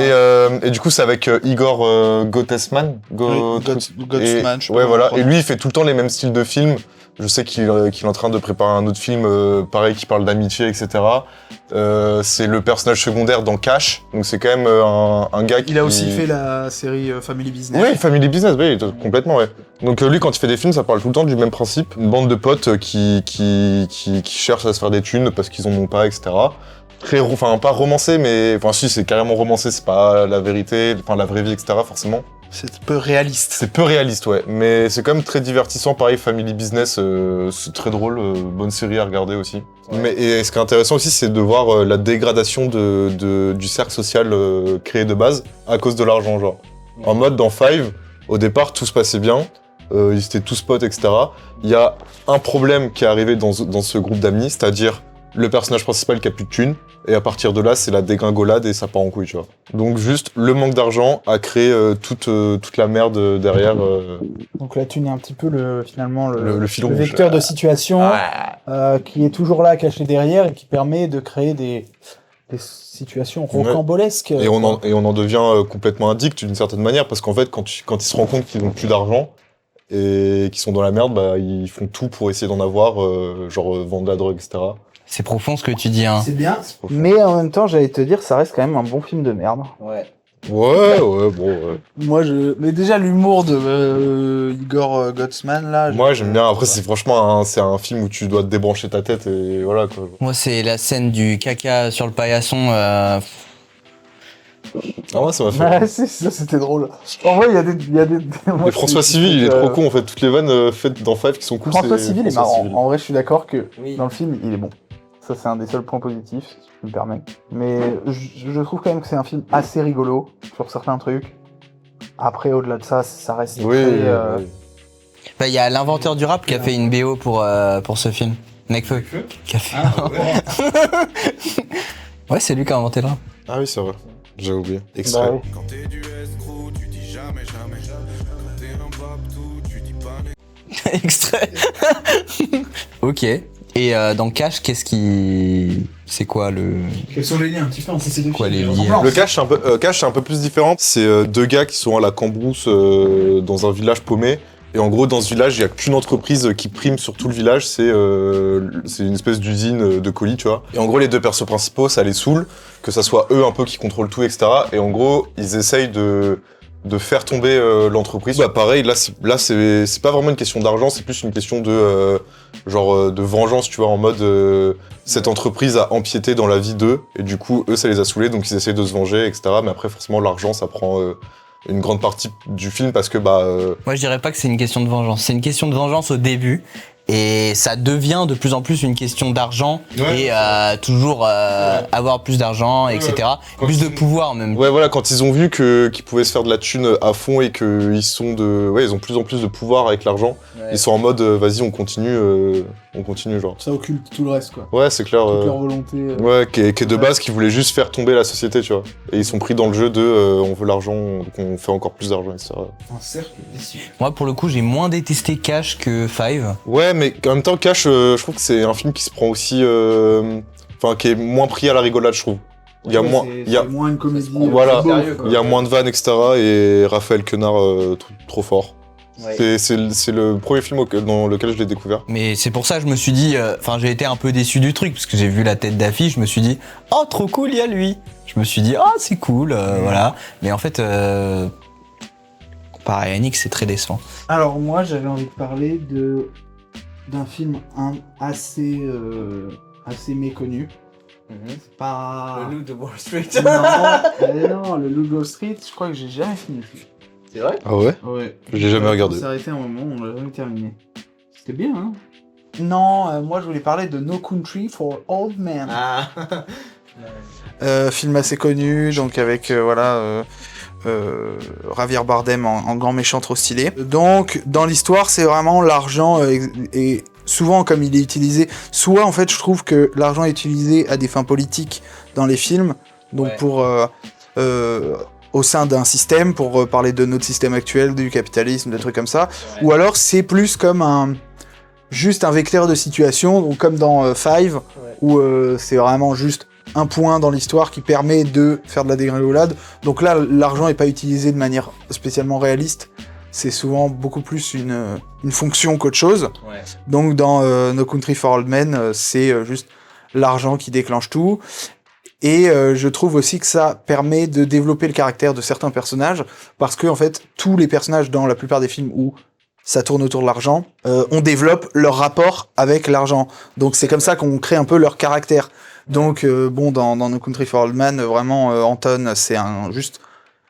Et du coup, c'est avec Igor Gottesman. Gottsman, je sais pas Ouais, comment voilà. on le Et lui, il fait tout le temps les mêmes styles de films. Je sais qu'il est en train de préparer un autre film, pareil, qui parle d'amitié, etc. C'est le personnage secondaire dans Cash. Donc c'est quand même un gars qui... Il a aussi fait la série Family Business. Oui, Family Business, oui, complètement, ouais. Donc lui, quand il fait des films, ça parle tout le temps du même principe. Une bande de potes qui cherchent à se faire des thunes parce qu'ils en ont pas, etc. Enfin, pas romancé, mais... Enfin, si, c'est carrément romancé, c'est pas la vérité, enfin, la vraie vie, etc., forcément. C'est peu réaliste. C'est peu réaliste, ouais. Mais c'est quand même très divertissant. Pareil, Family Business, c'est très drôle. Bonne série à regarder aussi. Ouais. Et ce qui est intéressant aussi, c'est de voir la dégradation du cercle social créé de base à cause de l'argent, genre. Ouais. En mode, dans Five, au départ, tout se passait bien. Ils étaient tous potes, etc. Il y a un problème qui est arrivé dans ce groupe d'amis, c'est-à-dire le personnage principal qui a plus de thunes. Et à partir de là, c'est la dégringolade et ça part en couille, tu vois. Donc juste, le manque d'argent a créé toute la merde derrière. Donc la thune est un petit peu finalement le fil rouge. Vecteur de situation qui est toujours là, caché derrière et qui permet de créer des situations rocambolesques. Et on en devient complètement addict d'une certaine manière, parce qu'en fait, quand ils se rendent compte qu'ils n'ont plus d'argent et qu'ils sont dans la merde, bah, ils font tout pour essayer d'en avoir, genre vendre de la drogue, etc. C'est profond ce que tu dis, hein. C'est bien, mais en même temps, j'allais te dire, ça reste quand même un bon film de merde. Ouais. Ouais, bon, ouais. Mais déjà, l'humour de Igor Gottsman, là... Moi, j'aime bien. Après, c'est franchement, c'est un film où tu dois te débrancher ta tête et voilà, quoi. Moi, c'est la scène du caca sur le paillasson, Ah ouais, ça m'a fait. Ouais, ça, c'était drôle. En vrai, il y a des... Et François Civil, il est trop con, en fait. Toutes les vannes faites dans Five qui sont cool, François Civil est marrant. Civil. En vrai, je suis d'accord que Oui. dans le film, il est bon. Ça, c'est un des seuls points positifs, si je me permets. Mais je trouve quand même que c'est un film assez rigolo sur certains trucs. Après, au-delà de ça, ça reste Oui, très... oui. Bah, il y a l'inventeur du rap qui a fait une BO pour ce film. Nekfeu. Qui a fait... Ouais, c'est lui qui a inventé le rap. Ah oui, c'est vrai. J'ai oublié. Extrait. Bah oui. Quand t'es du escroc, tu dis jamais, jamais. Quand t'es un babtou, tu dis pas né. Extrait. Ok. Et dans Cash, c'est quoi le... Quels sont les liens un petit peu entre ces deux Quoi, films les liens Le Cash, c'est un peu plus différent. C'est deux gars qui sont à la cambrousse dans un village paumé. Et en gros, dans ce village, il n'y a qu'une entreprise qui prime sur tout le village. C'est une espèce d'usine de colis, tu vois. Et en gros, les deux persos principaux, ça les saoule. Que ça soit eux un peu qui contrôlent tout, etc. Et en gros, ils essayent de faire tomber l'entreprise. Bah pareil, là c'est pas vraiment une question d'argent, c'est plus une question de de vengeance, tu vois, en mode cette entreprise a empiété dans la vie d'eux et du coup eux ça les a saoulés donc ils essayent de se venger, etc. Mais après forcément l'argent ça prend une grande partie du film parce que Moi je dirais pas que c'est une question de vengeance, c'est une question de vengeance au début. Et ça devient de plus en plus une question d'argent et toujours avoir plus d'argent, etc. Plus de pouvoir même. Ouais voilà, quand ils ont vu qu'ils pouvaient se faire de la thune à fond et qu'ils ils ont plus en plus de pouvoir avec l'argent, ils sont en mode vas-y on continue genre. Ça occulte tout le reste, quoi. Ouais c'est clair. Toute leur volonté. Ouais, qui est de base qui voulait juste faire tomber la société, tu vois. Et ils sont pris dans le jeu de on veut l'argent, donc on fait encore plus d'argent, etc. Un cercle vicieux. Moi pour le coup j'ai moins détesté Cash que Five. Ouais, mais en même temps, Cash, je trouve que c'est un film qui se prend aussi. Enfin, qui est moins pris à la rigolade, je trouve. Il y a moins. C'est moins une comédie. Voilà, sérieux, quoi. il y a moins de vannes, etc. Et Raphaël Quenard, trop fort. Ouais. C'est le premier film dans lequel je l'ai découvert. Mais c'est pour ça que je me suis dit, j'ai été un peu déçu du truc parce que j'ai vu la tête d'affiche, je me suis dit, oh trop cool, il y a lui. Je me suis dit, oh c'est cool, voilà. Mais en fait, comparé à Yannick, c'est très décevant. Alors moi, j'avais envie de parler d'un film assez méconnu. C'est pas... Loup de Wall Street. non, le Loup de Wall Street, je crois que j'ai jamais fini le film. C'est vrai? Ah ouais? Ouais. J'ai jamais regardé. On s'est arrêté un moment, on l'a jamais terminé. C'était bien, hein? Non, moi je voulais parler de No Country for Old Men. Ah. Film assez connu, donc avec Javier Bardem en grand méchant trop stylé. Donc dans l'histoire, c'est vraiment l'argent et souvent comme il est utilisé, soit en fait je trouve que l'argent est utilisé à des fins politiques dans les films, donc pour au sein d'un système, pour parler de notre système actuel, du capitalisme, des trucs comme ça, ou alors c'est plus comme juste un vecteur de situation, donc comme dans Five, où c'est vraiment juste un point dans l'histoire qui permet de faire de la dégringolade. Donc là, l'argent n'est pas utilisé de manière spécialement réaliste, c'est souvent beaucoup plus une fonction qu'autre chose. Donc dans No Country for Old Men, c'est juste l'argent qui déclenche tout. Et je trouve aussi que ça permet de développer le caractère de certains personnages, parce que en fait, tous les personnages dans la plupart des films où ça tourne autour de l'argent, on développe leur rapport avec l'argent. Donc c'est comme ça qu'on crée un peu leur caractère. Donc dans No Country for Old Men, vraiment Anton, c'est juste...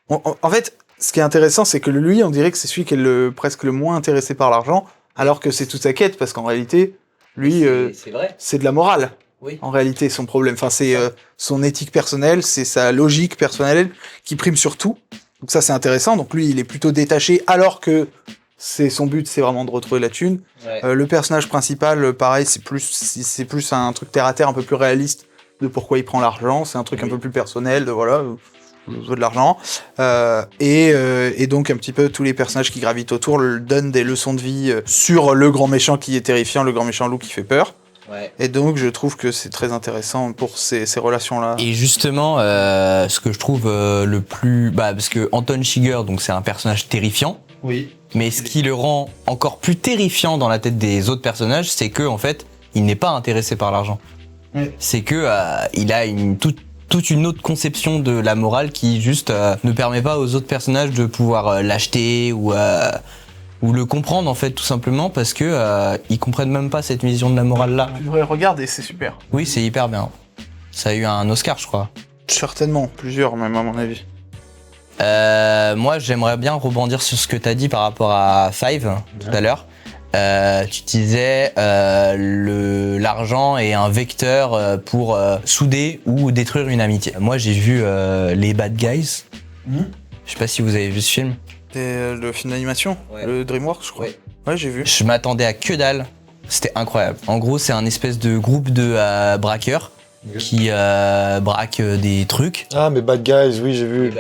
En fait, ce qui est intéressant, c'est que lui, on dirait que c'est celui qui est presque le moins intéressé par l'argent, alors que c'est toute sa quête, parce qu'en réalité, lui, c'est vrai. c'est de la morale. Oui. En réalité, son problème, enfin c'est son éthique personnelle, c'est sa logique personnelle qui prime sur tout. Donc ça c'est intéressant. Donc lui il est plutôt détaché alors que son but c'est vraiment de retrouver la thune. Le personnage principal, pareil, c'est plus un truc terre à terre, un peu plus réaliste de pourquoi il prend l'argent. C'est un truc un peu plus personnel de voilà, je veux de l'argent. Et donc un petit peu tous les personnages qui gravitent autour donnent des leçons de vie sur le grand méchant qui est terrifiant, le grand méchant loup qui fait peur. Et donc je trouve que c'est très intéressant pour ces relations-là. Et justement, ce que je trouve le plus... parce que Anton Chigurh, donc c'est un personnage terrifiant. Oui. Mais ce qui le rend encore plus terrifiant dans la tête des autres personnages, c'est que en fait, il n'est pas intéressé par l'argent. Oui. C'est que il a toute une autre conception de la morale qui juste ne permet pas aux autres personnages de pouvoir l'acheter ou le comprendre en fait, tout simplement parce que ils comprennent même pas cette vision de la morale là. Tu devrais le regarder, c'est super. Oui, c'est hyper bien. Ça a eu un Oscar, je crois. Certainement, plusieurs même à mon avis. Moi, j'aimerais bien rebondir sur ce que tu as dit par rapport à Five tout à l'heure. Tu disais l'argent est un vecteur pour souder ou détruire une amitié. Moi, j'ai vu les Bad Guys. Je sais pas si vous avez vu ce film. C'est le film d'animation, le DreamWorks, je crois. Ouais, j'ai vu. Je m'attendais à que dalle. C'était incroyable. En gros, c'est un espèce de groupe de braqueurs qui braquent des trucs. Ah, mais Bad Guys, oui, j'ai vu.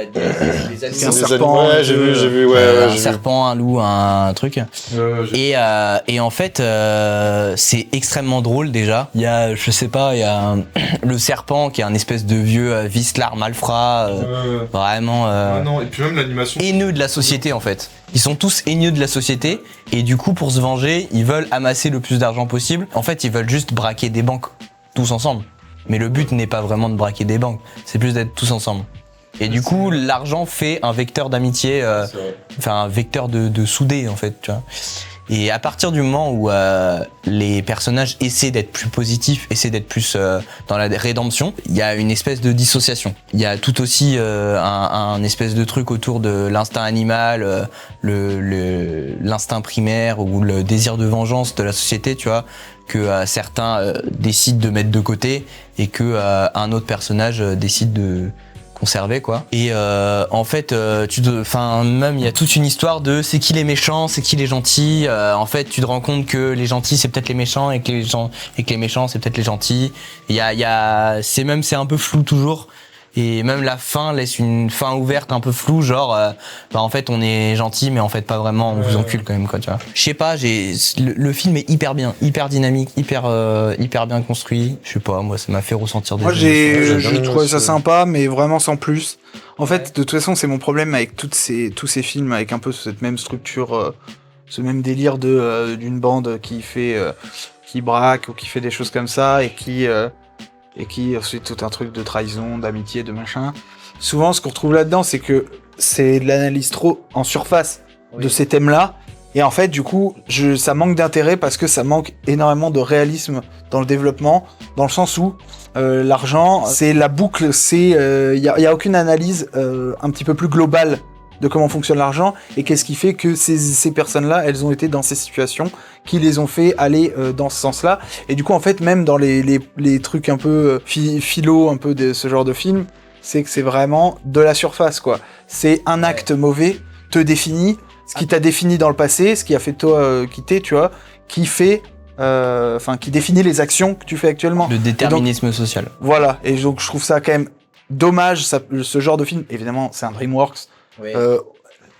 C'est un serpent. Ouais, j'ai vu. Un serpent, un loup, un truc. Et en fait, c'est extrêmement drôle déjà. Il y a, je sais pas, il y a le serpent qui est un espèce de vieux vicelard malfrat, vraiment non, et puis même l'animation. haineux de la société en fait. Ils sont tous haineux de la société et du coup pour se venger, ils veulent amasser le plus d'argent possible. En fait, ils veulent juste braquer des banques tous ensemble. Mais le but n'est pas vraiment de braquer des banques, c'est plus d'être tous ensemble. Et du coup, l'argent fait un vecteur d'amitié, enfin un vecteur de soudé en fait, tu vois. Et à partir du moment où les personnages essaient d'être plus positifs, essaient d'être plus dans la rédemption, il y a une espèce de dissociation. Il y a tout aussi un espèce de truc autour de l'instinct animal, l'instinct primaire ou le désir de vengeance de la société, tu vois, que certains décident de mettre de côté et que un autre personnage décide de conserver quoi. Et en fait même il y a toute une histoire de c'est qui les méchants, c'est qui les gentils. En fait tu te rends compte que les gentils c'est peut-être les méchants et que les méchants c'est peut-être les gentils. C'est un peu flou toujours. Et même la fin laisse une fin ouverte un peu floue, genre en fait on est gentil mais en fait pas vraiment, on vous encule quand même quoi, tu vois. Je sais pas, le film est hyper bien, hyper dynamique, hyper bien construit. Je sais pas, moi ça m'a fait ressentir des Moi émotions. j'ai trouvé ça sympa mais vraiment sans plus. En fait, de toute façon, c'est mon problème avec tous ces films avec un peu cette même structure, ce même délire d'une bande qui braque ou qui fait des choses comme ça et qui ensuite tout un truc de trahison, d'amitié, de machin. Souvent, ce qu'on retrouve là-dedans, c'est que c'est de l'analyse trop en surface de ces thèmes-là. Et en fait, du coup, ça manque d'intérêt parce que ça manque énormément de réalisme dans le développement, dans le sens où l'argent, c'est la boucle, il y a aucune analyse un petit peu plus globale de comment fonctionne l'argent et qu'est-ce qui fait que ces personnes-là, elles ont été dans ces situations qui les ont fait aller dans ce sens-là. Et du coup, en fait, même dans les trucs un peu philo, un peu de ce genre de film, c'est que c'est vraiment de la surface, quoi. C'est un acte mauvais te définit, ce qui t'a défini dans le passé, ce qui a fait toi quitter, tu vois, qui fait... qui définit les actions que tu fais actuellement. Le déterminisme social. Voilà, et donc je trouve ça quand même dommage, ce genre de film. Évidemment, c'est un DreamWorks. Oui.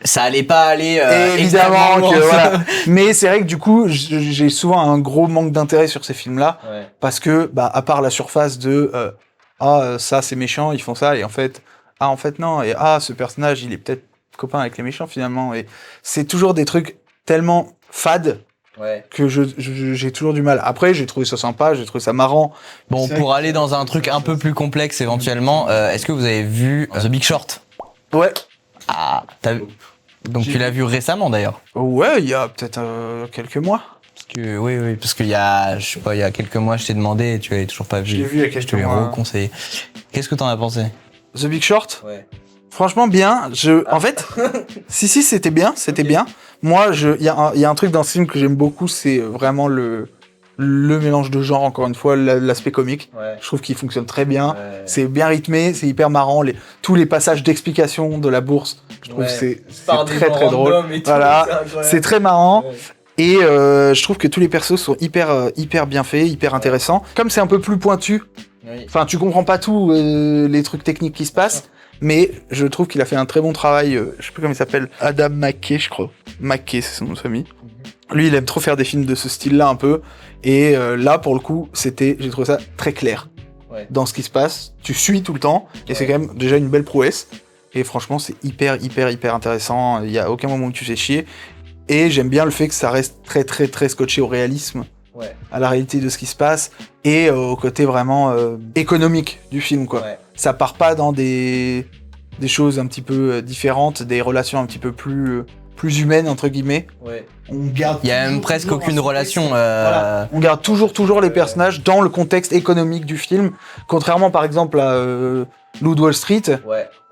Ça allait pas aller évidemment extrêmement que loin. voilà. Mais c'est vrai que du coup, j'ai souvent un gros manque d'intérêt sur ces films-là, parce que, à part la surface de ça c'est méchant, ils font ça, et en fait non, et ce personnage il est peut-être copain avec les méchants finalement, et c'est toujours des trucs tellement fades. Que j'ai toujours du mal. Après, j'ai trouvé ça sympa, j'ai trouvé ça marrant. Bon, pour aller dans un truc un peu plus complexe éventuellement, est-ce que vous avez vu The Big Short? Ouais. Ah, donc tu l'as vu récemment d'ailleurs? Ouais, il y a peut-être quelques mois. Oui, parce qu'il y a, je sais pas, il y a quelques mois, je t'ai demandé et tu l'avais toujours pas vu. Je l'ai vu il y a quelques mois. Je te l'ai reconseillé. Qu'est-ce que t'en as pensé? The Big Short? Ouais. Franchement, bien. En fait, si, c'était bien, bien. Moi, il y a un truc dans ce film que j'aime beaucoup, c'est vraiment le mélange de genres, encore une fois, l'aspect comique. Ouais. Je trouve qu'il fonctionne très bien. Ouais. C'est bien rythmé, c'est hyper marrant. Tous les passages d'explication de la bourse, je trouve que c'est très très drôle. Voilà, c'est très marrant. Ouais. Et je trouve que tous les persos sont hyper bien faits, hyper intéressants. Comme c'est un peu plus pointu, enfin tu comprends pas tout les trucs techniques qui se passent, mais je trouve qu'il a fait un très bon travail. Je sais plus comment il s'appelle, Adam McKay, je crois. McKay, c'est son nom de famille. Lui, il aime trop faire des films de ce style-là un peu. Et là, pour le coup, j'ai trouvé ça très clair dans ce qui se passe. Tu suis tout le temps, et c'est quand même déjà une belle prouesse. Et franchement, c'est hyper intéressant. Il y a aucun moment où tu fais chier. Et j'aime bien le fait que ça reste très scotché au réalisme, à la réalité de ce qui se passe, et au côté vraiment économique du film, quoi. Ouais. Ça part pas dans des choses un petit peu différentes, des relations un petit peu plus humaines, entre guillemets. Ouais. Il y a même presque aucune relation. Voilà. On garde toujours les personnages dans le contexte économique du film, contrairement par exemple à Loup de Wall Street,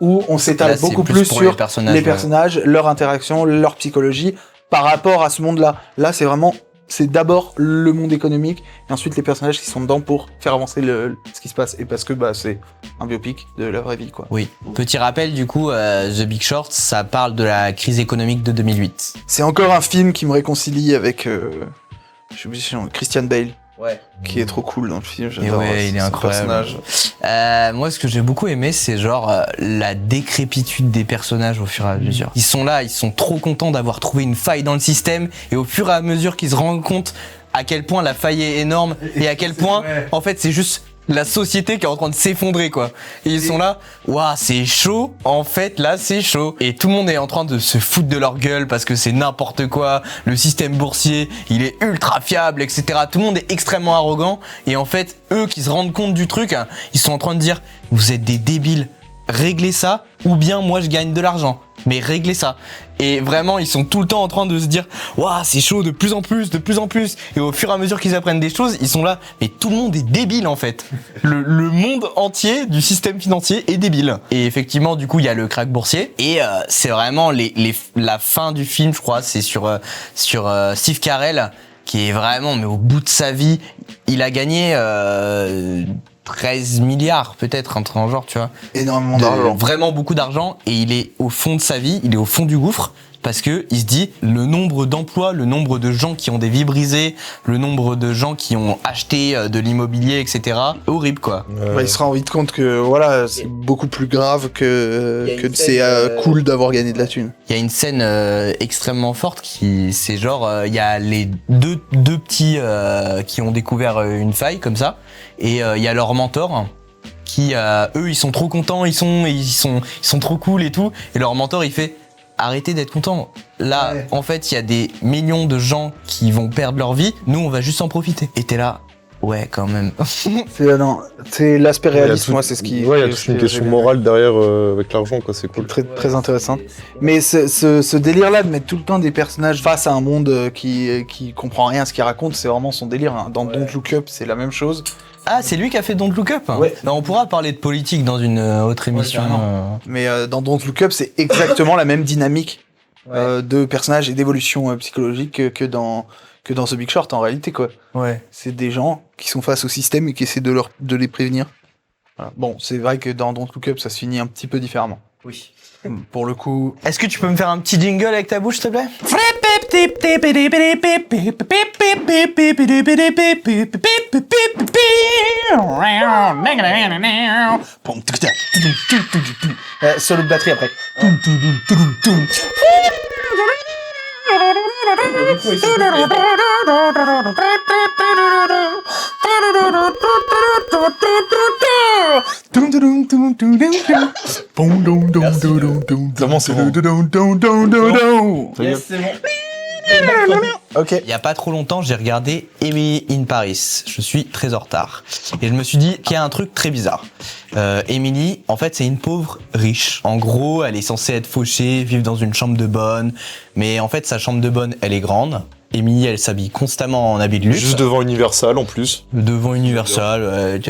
où on s'étale beaucoup plus sur les personnages, leur interaction, leur psychologie, par rapport à ce monde-là. Là, c'est d'abord le monde économique, et ensuite les personnages qui sont dedans pour faire avancer ce qui se passe. Et parce que c'est un biopic de la vraie vie, quoi. Oui. Petit rappel, du coup, The Big Short, ça parle de la crise économique de 2008. C'est encore un film qui me réconcilie avec Christian Bale. Qui est trop cool dans le film, j'adore. Il est incroyable. Moi, ce que j'ai beaucoup aimé, c'est la décrépitude des personnages au fur et à mesure. Ils sont là, ils sont trop contents d'avoir trouvé une faille dans le système, et au fur et à mesure qu'ils se rendent compte à quel point la faille est énorme, et à quel point, en fait, c'est juste la société qui est en train de s'effondrer, quoi. Et ils sont là, waouh, c'est chaud. En fait, là, c'est chaud. Et tout le monde est en train de se foutre de leur gueule parce que c'est n'importe quoi. Le système boursier, il est ultra fiable, etc. Tout le monde est extrêmement arrogant. Et en fait, eux qui se rendent compte du truc, ils sont en train de dire, vous êtes des débiles. Réglez ça, ou bien moi je gagne de l'argent. Mais réglez ça. Et vraiment, ils sont tout le temps en train de se dire, waouh, c'est chaud de plus en plus. Et au fur et à mesure qu'ils apprennent des choses, ils sont là, mais tout le monde est débile en fait. Le monde entier du système financier est débile. Et effectivement, du coup, il y a le crack boursier. Et c'est vraiment la fin du film, je crois, c'est sur Steve Carell, qui est vraiment, mais au bout de sa vie, il a gagné 13 milliards peut-être, un truc en genre, tu vois. Énormément d'argent. Vraiment beaucoup d'argent, et il est au fond de sa vie, il est au fond du gouffre, parce que il se dit, le nombre d'emplois, le nombre de gens qui ont des vies brisées, le nombre de gens qui ont acheté de l'immobilier, etc. Horrible, quoi. Il se rend vite compte que voilà, c'est beaucoup plus grave que c'est cool d'avoir gagné de la thune. Il y a une scène extrêmement forte c'est il y a les deux petits qui ont découvert une faille comme ça, et il y a leur mentor qui eux ils sont trop contents, ils sont trop cool et tout, et leur mentor il fait, arrêtez d'être content. Là, en fait, il y a des millions de gens qui vont perdre leur vie. Nous, on va juste en profiter. Et t'es là, Ouais, quand même. C'est l'aspect Il y a réaliste, tout- moi, c'est ce qui. Ouais, il y a ce toute une que question j'ai bien morale derrière avec l'argent, quoi, c'est cool. Très, très intéressante. Mais ce délire-là de mettre tout le temps des personnages face à un monde qui comprend rien à ce qu'il raconte, c'est vraiment son délire. Hein. Dans Don't Look Up, c'est la même chose. Ah, c'est lui qui a fait Don't Look Up. Ouais. Non, on pourra parler de politique dans une autre émission. Mais dans Don't Look Up, c'est exactement la même dynamique de personnages et d'évolution psychologique que dans The Big Short, en réalité, quoi. Ouais. C'est des gens qui sont face au système et qui essaient de les prévenir. Voilà. Bon, c'est vrai que dans Don't Look Up, ça se finit un petit peu différemment. Oui. Pour le coup... Est-ce que tu peux me faire un petit jingle avec ta bouche, s'il te plaît? Solo de batterie après. Clairement, c'est bon. Yes, c'est bon. Ok. Il y a pas trop longtemps, j'ai regardé Emily in Paris. Je suis très en retard. Et je me suis dit qu'il y a un truc très bizarre. Emily, en fait, c'est une pauvre riche. En gros, elle est censée être fauchée, vivre dans une chambre de bonne. Mais en fait, sa chambre de bonne, elle est grande. Emily, elle s'habille constamment en habit de luxe. Juste devant Universal, en plus. Devant Universal.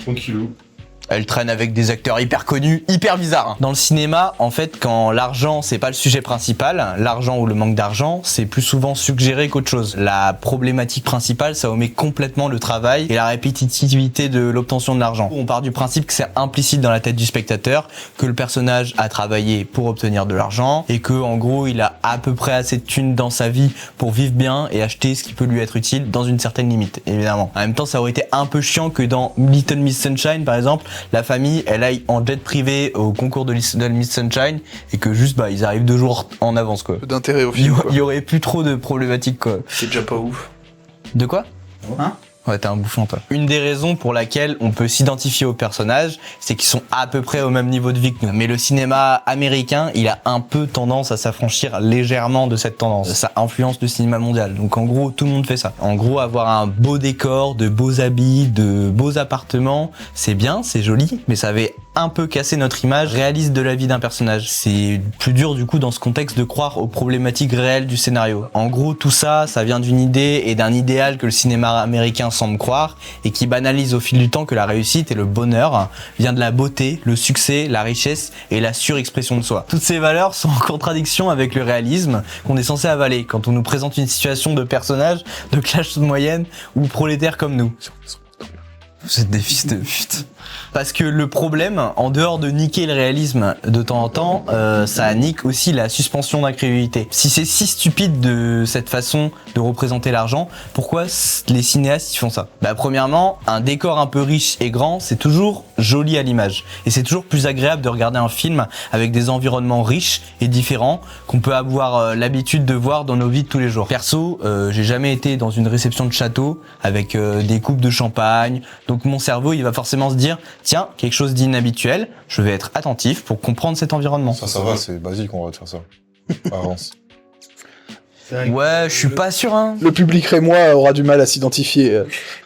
Tranquillou. Elle traîne avec des acteurs hyper connus, hyper bizarres. Dans le cinéma, en fait, quand l'argent, c'est pas le sujet principal, l'argent ou le manque d'argent, c'est plus souvent suggéré qu'autre chose. La problématique principale, ça omet complètement le travail et la répétitivité de l'obtention de l'argent. On part du principe que c'est implicite dans la tête du spectateur, que le personnage a travaillé pour obtenir de l'argent et que, en gros, il a à peu près assez de thunes dans sa vie pour vivre bien et acheter ce qui peut lui être utile dans une certaine limite, évidemment. En même temps, ça aurait été un peu chiant que dans Little Miss Sunshine, par exemple, la famille, elle aille en jet privé au concours de Little Miss Sunshine et que juste, ils arrivent 2 jours en avance, quoi. Peu d'intérêt au Il film, quoi. y aurait plus trop de problématiques, quoi. C'est déjà pas ouf. De quoi? Hein? Ouais, t'es un bouffon, toi. Une des raisons pour laquelle on peut s'identifier aux personnages, c'est qu'ils sont à peu près au même niveau de vie que nous. Mais le cinéma américain, il a un peu tendance à s'affranchir légèrement de cette tendance. Ça influence le cinéma mondial. Donc en gros, tout le monde fait ça. En gros, avoir un beau décor, de beaux habits, de beaux appartements, c'est bien, c'est joli, mais ça avait un peu cassé notre image réaliste de la vie d'un personnage. C'est plus dur du coup dans ce contexte de croire aux problématiques réelles du scénario. En gros, tout ça, ça vient d'une idée et d'un idéal que le cinéma américain semble croire et qui banalise au fil du temps que la réussite et le bonheur vient de la beauté, le succès, la richesse et la surexpression de soi. Toutes ces valeurs sont en contradiction avec le réalisme qu'on est censé avaler quand on nous présente une situation de personnage de classe moyenne ou prolétaire comme nous. Vous êtes des fils de pute. Parce que le problème, en dehors de niquer le réalisme de temps en temps, ça nique aussi la suspension d'incrédulité. Si c'est si stupide de cette façon de représenter l'argent, pourquoi les cinéastes ils font ça? Premièrement, un décor un peu riche et grand, c'est toujours joli à l'image. Et c'est toujours plus agréable de regarder un film avec des environnements riches et différents qu'on peut avoir l'habitude de voir dans nos vies de tous les jours. Perso, j'ai jamais été dans une réception de château avec des coupes de champagne, donc mon cerveau il va forcément se dire tiens, quelque chose d'inhabituel, je vais être attentif pour comprendre cet environnement. Ça va, c'est basique, on va te faire ça. Avance. Ouais, je suis pas sûr, hein. Le public rémois aura du mal à s'identifier.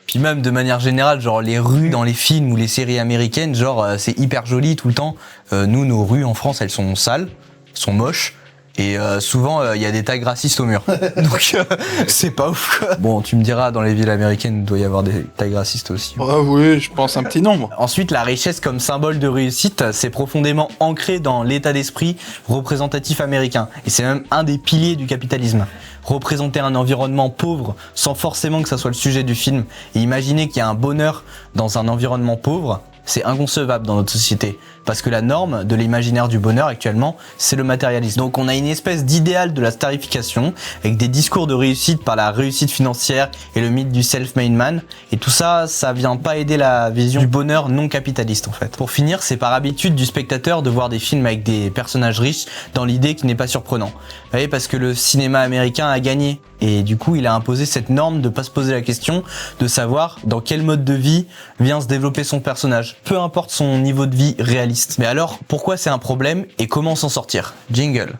Puis même de manière générale, genre les rues dans les films ou les séries américaines, genre c'est hyper joli tout le temps. Nous, nos rues en France, elles sont sales, sont moches. Et souvent, il y a des tags racistes au mur. Donc, c'est pas ouf, quoi. Bon, tu me diras, dans les villes américaines, il doit y avoir des tags racistes aussi. Ah oui, je pense un petit nombre. Ensuite, la richesse comme symbole de réussite, c'est profondément ancré dans l'état d'esprit représentatif américain. Et c'est même un des piliers du capitalisme. Représenter un environnement pauvre sans forcément que ça soit le sujet du film et imaginer qu'il y a un bonheur dans un environnement pauvre, c'est inconcevable dans notre société. Parce que la norme de l'imaginaire du bonheur actuellement, c'est le matérialisme. Donc on a une espèce d'idéal de la starification, avec des discours de réussite par la réussite financière et le mythe du self-made man. Et tout ça, ça vient pas aider la vision du bonheur non capitaliste en fait. Pour finir, c'est par habitude du spectateur de voir des films avec des personnages riches dans l'idée qui n'est pas surprenant. Vous voyez, parce que le cinéma américain a gagné. Et du coup, il a imposé cette norme de pas se poser la question de savoir dans quel mode de vie vient se développer son personnage. Peu importe son niveau de vie réaliste. Mais alors, pourquoi c'est un problème et comment s'en sortir? Jingle.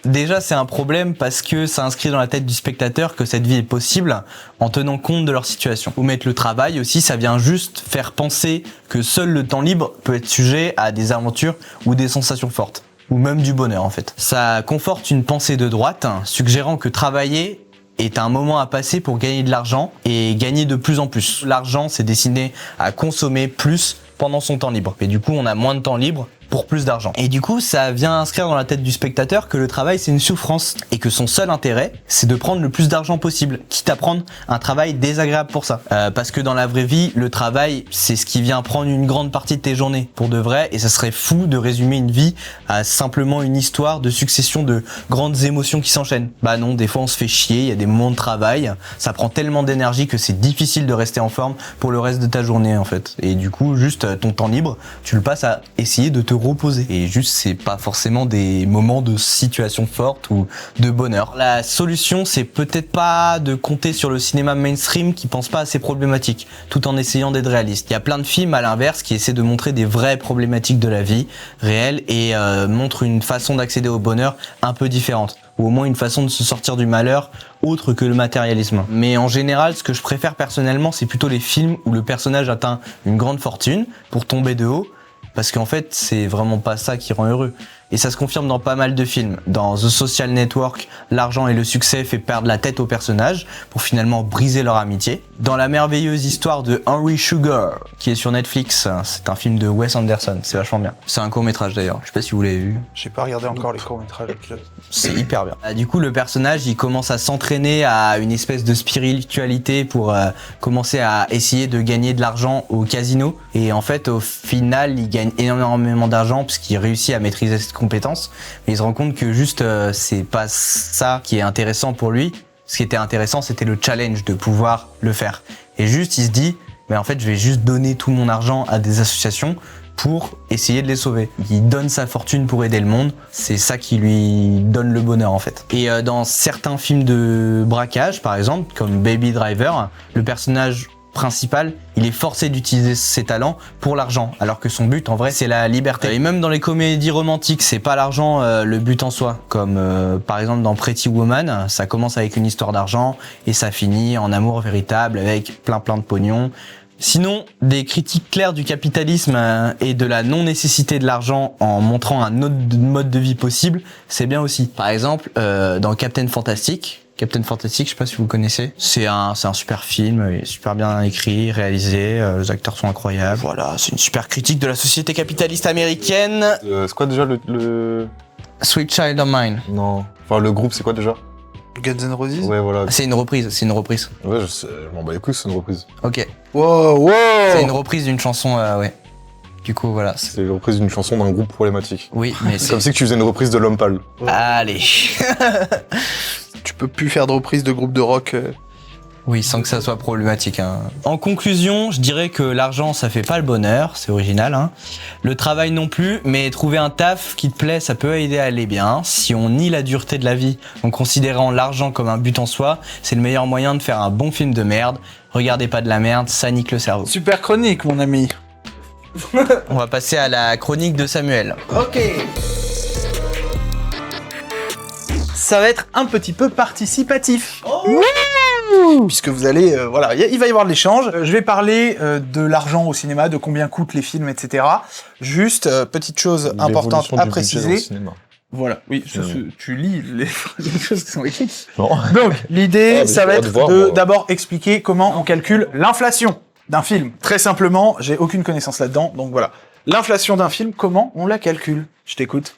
Déjà, c'est un problème parce que ça inscrit dans la tête du spectateur que cette vie est possible en tenant compte de leur situation. Ou mettre le travail aussi, ça vient juste faire penser que seul le temps libre peut être sujet à des aventures ou des sensations fortes. Ou même du bonheur en fait. Ça conforte une pensée de droite, suggérant que travailler est un moment à passer pour gagner de l'argent et gagner de plus en plus. L'argent, c'est destiné à consommer plus pendant son temps libre. Et du coup, on a moins de temps libre pour plus d'argent. Et du coup, ça vient inscrire dans la tête du spectateur que le travail, c'est une souffrance et que son seul intérêt, c'est de prendre le plus d'argent possible, quitte à prendre un travail désagréable pour ça. Parce que dans la vraie vie, le travail, c'est ce qui vient prendre une grande partie de tes journées, pour de vrai, et ça serait fou de résumer une vie à simplement une histoire de succession de grandes émotions qui s'enchaînent. Bah non, des fois on se fait chier, il y a des moments de travail, ça prend tellement d'énergie que c'est difficile de rester en forme pour le reste de ta journée en fait. Et du coup, juste ton temps libre, tu le passes à essayer de te reposer. Et juste, c'est pas forcément des moments de situation forte ou de bonheur. La solution, c'est peut-être pas de compter sur le cinéma mainstream qui pense pas à ces problématiques, tout en essayant d'être réaliste. Il y a plein de films, à l'inverse, qui essaient de montrer des vraies problématiques de la vie réelle et montrent une façon d'accéder au bonheur un peu différente. Ou au moins une façon de se sortir du malheur autre que le matérialisme. Mais en général, ce que je préfère personnellement, c'est plutôt les films où le personnage atteint une grande fortune pour tomber de haut, parce qu'en fait, c'est vraiment pas ça qui rend heureux. Et ça se confirme dans pas mal de films. Dans The Social Network, l'argent et le succès fait perdre la tête aux personnages pour finalement briser leur amitié. Dans la merveilleuse histoire de Henry Sugar, qui est sur Netflix, c'est un film de Wes Anderson, c'est vachement bien. C'est un court-métrage d'ailleurs, je sais pas si vous l'avez vu. J'ai pas regardé encore les courts-métrages. C'est hyper bien. Du coup, le personnage, il commence à s'entraîner à une espèce de spiritualité pour commencer à essayer de gagner de l'argent au casino. Et en fait, au final, il gagne énormément d'argent parce qu'il réussit à maîtriser cette compétence. Mais il se rend compte que juste, c'est pas ça qui est intéressant pour lui. Ce qui était intéressant, c'était le challenge de pouvoir le faire. Et juste, il se dit, mais en fait, je vais juste donner tout mon argent à des associations pour essayer de les sauver. Il donne sa fortune pour aider le monde, c'est ça qui lui donne le bonheur en fait. Et dans certains films de braquage, par exemple, comme Baby Driver, le personnage principal, il est forcé d'utiliser ses talents pour l'argent, alors que son but en vrai c'est la liberté. Et même dans les comédies romantiques, c'est pas l'argent le but en soi, comme par exemple dans Pretty Woman, ça commence avec une histoire d'argent et ça finit en amour véritable avec plein de pognon. Sinon, des critiques claires du capitalisme et de la non-nécessité de l'argent en montrant un autre mode de vie possible, c'est bien aussi. Par exemple, dans Captain Fantastic, je sais pas si vous connaissez, c'est un super film, il est super bien écrit, réalisé, les acteurs sont incroyables. Voilà, c'est une super critique de la société capitaliste américaine. C'est quoi déjà le... Sweet Child of Mine. Non. Enfin, le groupe, c'est quoi déjà? Guns N' Roses. Ouais, voilà. C'est une reprise. Ouais, je m'en bats les couilles, c'est une reprise. Ok. Wow. C'est une reprise d'une chanson, ouais. Du coup, voilà. C'est une reprise d'une chanson d'un groupe problématique. Oui, mais C'est comme si tu faisais une reprise de L'Homme Pâle. Allez. Tu peux plus faire de reprise de groupe de rock. Oui, sans que ça soit problématique. Hein. En conclusion, je dirais que l'argent, ça fait pas le bonheur, c'est original. Hein. Le travail non plus, mais trouver un taf qui te plaît, ça peut aider à aller bien. Si on nie la dureté de la vie en considérant l'argent comme un but en soi, c'est le meilleur moyen de faire un bon film de merde. Regardez pas de la merde, ça nique le cerveau. Super chronique, mon ami. On va passer à la chronique de Samuel. Ok. Ça va être un petit peu participatif. Puisque vous allez, voilà, il va y avoir de l'échange. Je vais parler de l'argent au cinéma, de combien coûtent les films, etc. Juste, petite chose importante à préciser. Voilà, oui, tu lis les choses qui sont écrites. Non. Donc, l'idée, ça va j'ai être hâte de voir, moi. d'abord expliquer comment on calcule l'inflation d'un film. Très simplement, j'ai aucune connaissance là-dedans, donc voilà. L'inflation d'un film, comment on la calcule? Je t'écoute.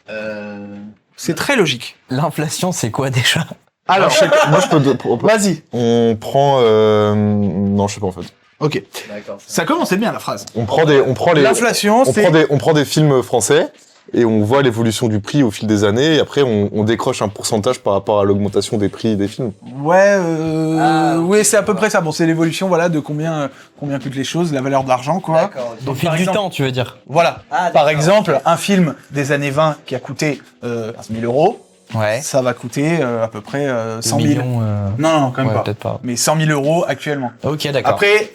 C'est très logique. L'inflation, c'est quoi déjà? Alors, Moi, je peux... vas-y. On prend... Non, je sais pas en fait. Ok. Ça commençait bien la phrase. On prend les... L'inflation, c'est... On prend des films français et on voit l'évolution du prix au fil des années et après on décroche un pourcentage par rapport à l'augmentation des prix des films. Ouais, oui, c'est à peu près ça. Bon, c'est l'évolution, voilà, de combien coûtent les choses, la valeur de l'argent, quoi. Au fil du temps, tu veux dire? Voilà. Par exemple, un film des années 20 qui a coûté 15 000 euros, Ouais. ça va coûter à peu près 100 000. Millions, Non, quand même ouais, pas. peut-être pas. Mais 100 000 euros actuellement. Ok, d'accord. Après,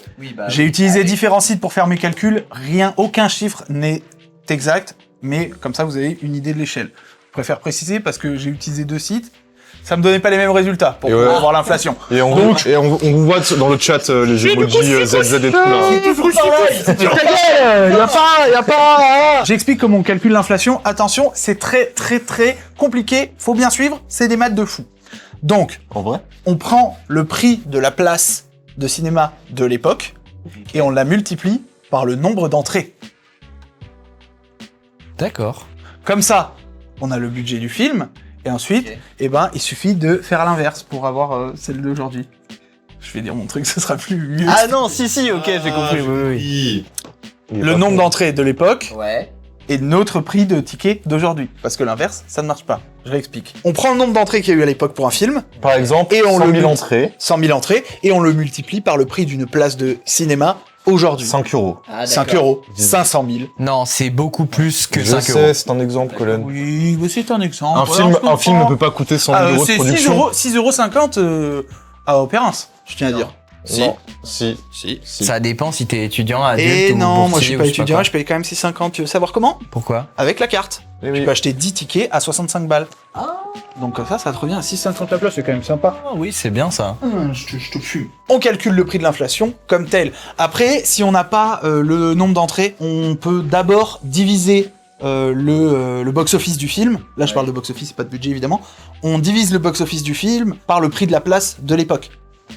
j'ai utilisé différents sites pour faire mes calculs. Aucun chiffre n'est exact, mais comme ça, vous avez une idée de l'échelle. Je préfère préciser parce que j'ai utilisé 2 sites. Ça me donnait pas les mêmes résultats pour Et ouais. pouvoir voir l'inflation. Et on vous voit dans le chat les emojis ZZ et tout là. Y a pas. J'explique comment on calcule l'inflation. Attention, c'est très très très compliqué. Faut bien suivre. C'est des maths de fou. Donc, En vrai? on prend le prix de la place de cinéma de l'époque et on la multiplie par le nombre d'entrées. D'accord. Comme ça, on a le budget du film et ensuite, eh ben, il suffit de faire l'inverse pour avoir celle d'aujourd'hui. Je vais dire mon truc, ce sera plus mieux. Ah non, si, ok, j'ai compris. Oui. Le nombre d'entrées de l'époque Ouais. et notre prix de ticket d'aujourd'hui. Parce que l'inverse, ça ne marche pas. Je l'explique. On prend le nombre d'entrées qu'il y a eu à l'époque pour un film, Par exemple, Et on 100 le 000 multi- entrées, 100 000 entrées, et on le multiplie par le prix d'une place de cinéma aujourd'hui. 5 euros. 5 euros, 500 000. Non, c'est beaucoup plus que Je 5 sais, euros. c'est un exemple, Colin. Oui, mais c'est un exemple. Un film ne peut pas coûter 100 000 euros de C'est production. 6,50 € à Opérance, je tiens à dire. Non. Si. Ça dépend si t'es étudiant, adulte Et ou non, moi je suis boursier pas ou étudiant, quoi. je paye quand même 6,50. Tu veux savoir comment? Pourquoi? Avec la carte. Eh Tu oui. peux acheter 10 tickets à 65 balles. Donc comme ça te revient à 6,50 la place, c'est quand même sympa. Ah oui, c'est bien ça. Je te fume. On calcule le prix de l'inflation comme tel. Après, si on n'a pas le nombre d'entrées, on peut d'abord diviser le box-office du film. Là, je parle de box-office, pas de budget évidemment. On divise le box-office du film par le prix de la place de l'époque.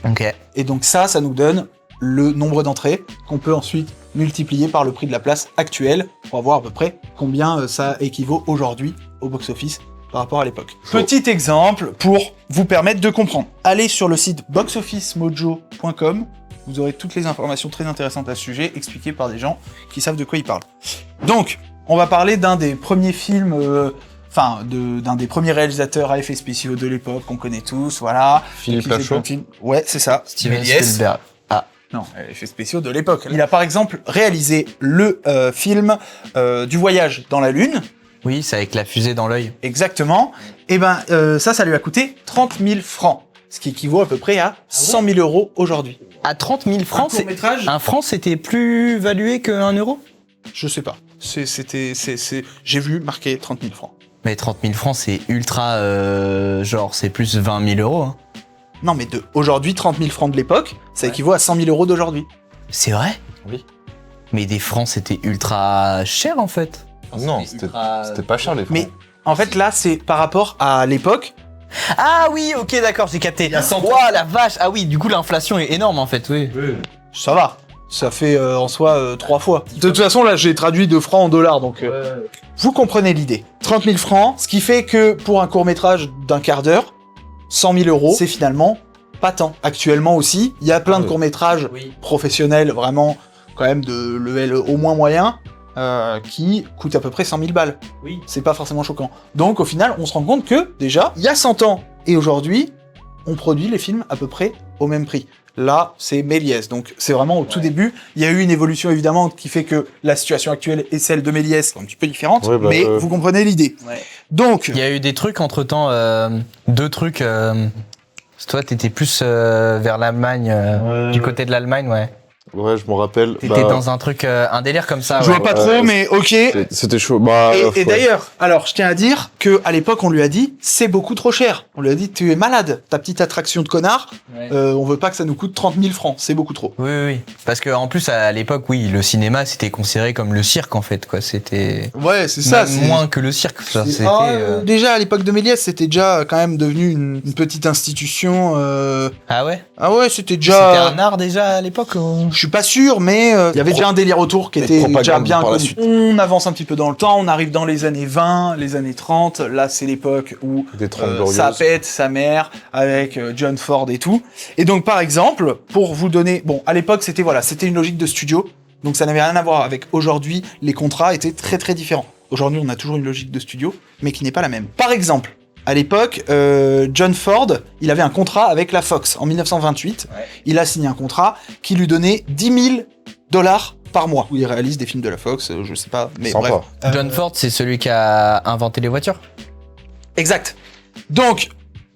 Ok. Et donc ça nous donne le nombre d'entrées qu'on peut ensuite multiplier par le prix de la place actuelle pour voir à peu près combien ça équivaut aujourd'hui au box-office par rapport à l'époque. Petit exemple pour vous permettre de comprendre. Allez sur le site boxofficemojo.com, vous aurez toutes les informations très intéressantes à ce sujet, expliquées par des gens qui savent de quoi ils parlent. Donc, on va parler d'un des premiers films... d'un des premiers réalisateurs à effets spéciaux de l'époque qu'on connaît tous, voilà. Philippe Qui faisait Lachaud. plein de films. Ouais, c'est ça. Steven Méliès. Spielberg. Non, effets spéciaux de l'époque. Il a par exemple réalisé le film du voyage dans la Lune, Oui, c'est avec la fusée dans l'œil. exactement. Et ben ça lui a coûté 30 000 francs, ce qui équivaut à peu près à 100 000 € aujourd'hui. À 30 000 francs, Un court-métrage un franc, c'était plus valué qu'un euro? Je sais pas. J'ai vu marqué 30 000 francs. Mais 30 000 francs, c'est ultra... c'est plus 20 000 €. Hein. Non, mais aujourd'hui, 30 000 francs de l'époque, ça équivaut à 100 000 € d'aujourd'hui. C'est vrai? Oui. Mais des francs, c'était ultra cher, en fait. Non, c'était pas cher les francs. Mais en fait, là, c'est par rapport à l'époque. Ah oui, ok, d'accord, j'ai capté. Ouah, la vache. Ah oui, du coup, l'inflation est énorme, en fait, oui. Ça va. Ça fait en soi 3 fois. De toute façon, là, j'ai traduit de francs en dollars, donc vous comprenez l'idée. 30 000 francs, ce qui fait que pour un court-métrage d'un quart d'heure, 100 000 €, c'est finalement pas tant. Actuellement aussi, il y a plein de courts-métrages professionnels, vraiment, quand même de level au moins moyen, qui coûtent à peu près 100 000 balles. Oui. C'est pas forcément choquant. Donc au final, on se rend compte que, déjà, il y a 100 ans et aujourd'hui, on produit les films à peu près au même prix. Là, c'est Méliès, donc c'est vraiment au tout début. Il y a eu une évolution évidemment qui fait que la situation actuelle et celle de Méliès sont un petit peu différentes, Ouais, bah, mais vous comprenez l'idée. Donc, Il y a eu des trucs entre-temps, 2 trucs... Toi, t'étais plus vers l'Allemagne, du côté de l'Allemagne, ouais. Ouais, je m'en rappelle. T'étais dans un truc, un délire comme ça, je ouais. vois pas trop, mais ok. C'était chaud. Bah, Et ouais. d'ailleurs, alors je tiens à dire que à l'époque on lui a dit c'est beaucoup trop cher. On lui a dit tu es malade, ta petite attraction de connard. On veut pas que ça nous coûte 30 000 francs, c'est beaucoup trop. Oui. Parce que en plus, à l'époque, oui, le cinéma, c'était considéré comme le cirque, en fait, quoi. C'était... Ouais, c'est ça. Même moins que le cirque, ça. C'était... Déjà à l'époque de Méliès, c'était déjà quand même devenu une petite institution. Ah ouais? Ah ouais, c'était C'était déjà. un art déjà à l'époque ou... Je suis pas sûr, mais il y avait déjà un délire autour qui Et était propagande déjà bien par la connu. suite. On avance un petit peu dans le temps, on arrive dans les années 20, les années 30. Là, c'est l'époque où Des 30 glorieuses. ça pète sa mère avec John Ford et tout. Et donc, par exemple, pour vous donner... Bon, à l'époque, c'était une logique de studio. Donc, ça n'avait rien à voir avec aujourd'hui. Les contrats étaient très, très différents. Aujourd'hui, on a toujours une logique de studio, mais qui n'est pas la même. Par exemple, à l'époque, John Ford, il avait un contrat avec la Fox. En 1928, il a signé un contrat qui lui donnait 10 000 $ par mois. Où il réalise des films de la Fox, je sais pas, mais Sympa. bref. John Ford, c'est celui qui a inventé les voitures. Exact. Donc,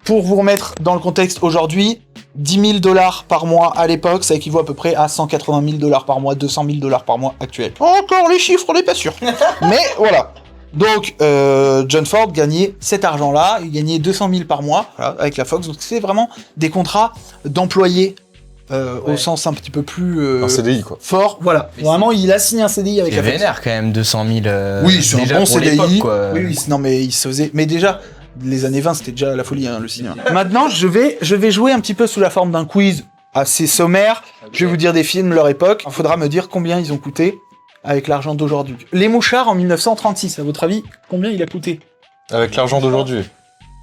pour vous remettre dans le contexte aujourd'hui, 10 000 $ par mois à l'époque, ça équivaut à peu près à 180 000 $ par mois, 200 000 $ par mois actuels. Encore les chiffres, on n'est pas sûr. Mais voilà. Donc, John Ford gagnait cet argent-là, il gagnait 200 000 par mois voilà, avec la Fox. Donc, c'est vraiment des contrats d'employés au sens un petit peu plus Un CDI, quoi. fort. Voilà, vraiment, il a signé un CDI avec C'est la Fox. vénère quand même, 200 000. Oui, c'est déjà un bon pour l'époque, CDI. quoi. Oui, non, mais il se faisait. Mais déjà, les années 20, c'était déjà la folie, hein, le cinéma. Maintenant, je vais jouer un petit peu sous la forme d'un quiz assez sommaire. Je vais vous dire des films, leur époque. Il faudra me dire combien ils ont coûté avec l'argent d'aujourd'hui. Les Mouchards en 1936, à votre avis, combien il a coûté? Avec l'argent d'aujourd'hui.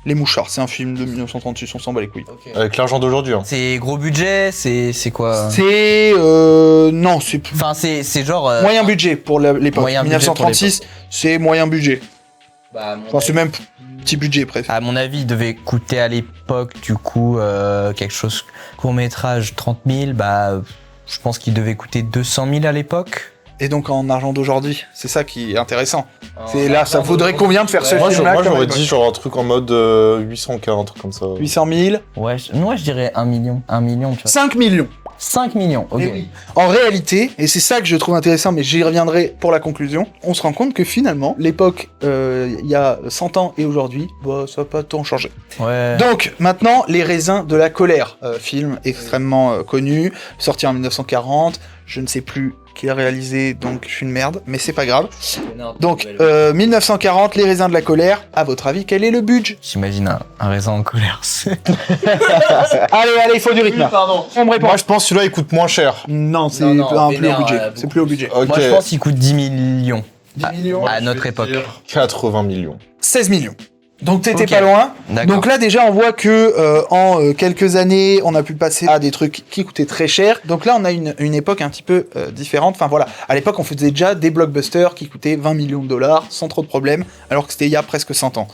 Les Mouchards, c'est un film de 1936, on s'en bat les couilles. Avec l'argent d'aujourd'hui, hein. C'est gros budget, c'est quoi? C'est... non, c'est Enfin, c'est genre. moyen budget pour l'époque. Moyen budget 1936, c'est moyen budget. Bah, Enfin, c'est même petit budget, presque. à mon avis, il devait coûter à l'époque, du coup, quelque chose. Court-métrage 30 000, bah. Je pense qu'il devait coûter 200 000 à l'époque. Et donc en argent d'aujourd'hui, c'est ça qui est intéressant. C'est là, ça vaudrait combien de faire ce film-là Moi, comme j'aurais époque dit genre un truc en mode 800K, un truc comme ça. 800 000, Ouais, moi je dirais 1 million. 1 million, tu vois. 5 millions. 5 millions, ok. Eh oui. En réalité, et c'est ça que je trouve intéressant, mais j'y reviendrai pour la conclusion, on se rend compte que finalement, l'époque, il y a 100 ans et aujourd'hui, bah, ça n'a pas tant changé. Ouais. Donc, maintenant, Les raisins de la colère, film extrêmement connu, sorti en 1940, je ne sais plus qui a réalisé, donc je suis une merde, mais c'est pas grave. Donc, 1940, Les raisins de la colère, à votre avis, quel est le budget? J'imagine un raisin en colère. Allez, il faut du rythme. Pardon. On me répond. Moi, je pense que celui-là, il coûte moins cher. Non, c'est Non, un plus haut vénère, budget. beaucoup C'est plus haut budget. Ok. Moi je pense qu'il coûte 10 millions. 10 millions. À notre époque. 80 millions. 16 millions. Donc t'étais Ok. pas loin. D'accord. Donc là déjà on voit que en quelques années on a pu passer à des trucs qui coûtaient très cher. Donc là on a une époque un petit peu différente. Enfin voilà, à l'époque on faisait déjà des blockbusters qui coûtaient 20 millions de dollars sans trop de problèmes, alors que c'était il y a presque 100 ans.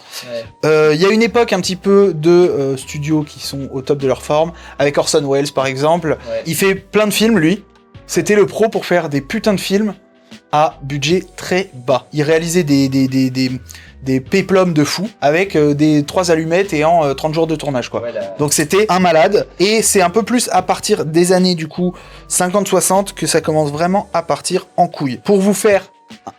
Il y a une époque un petit peu de studios qui sont au top de leur forme, avec Orson Welles par exemple. Ouais. Il fait plein de films lui. C'était le pro pour faire des putains de films à budget très bas. Il réalisait des péplums de fou avec des 3 allumettes et en 30 jours de tournage quoi. Donc c'était un malade et c'est un peu plus à partir des années du coup 50-60 que ça commence vraiment à partir en couille. Pour vous faire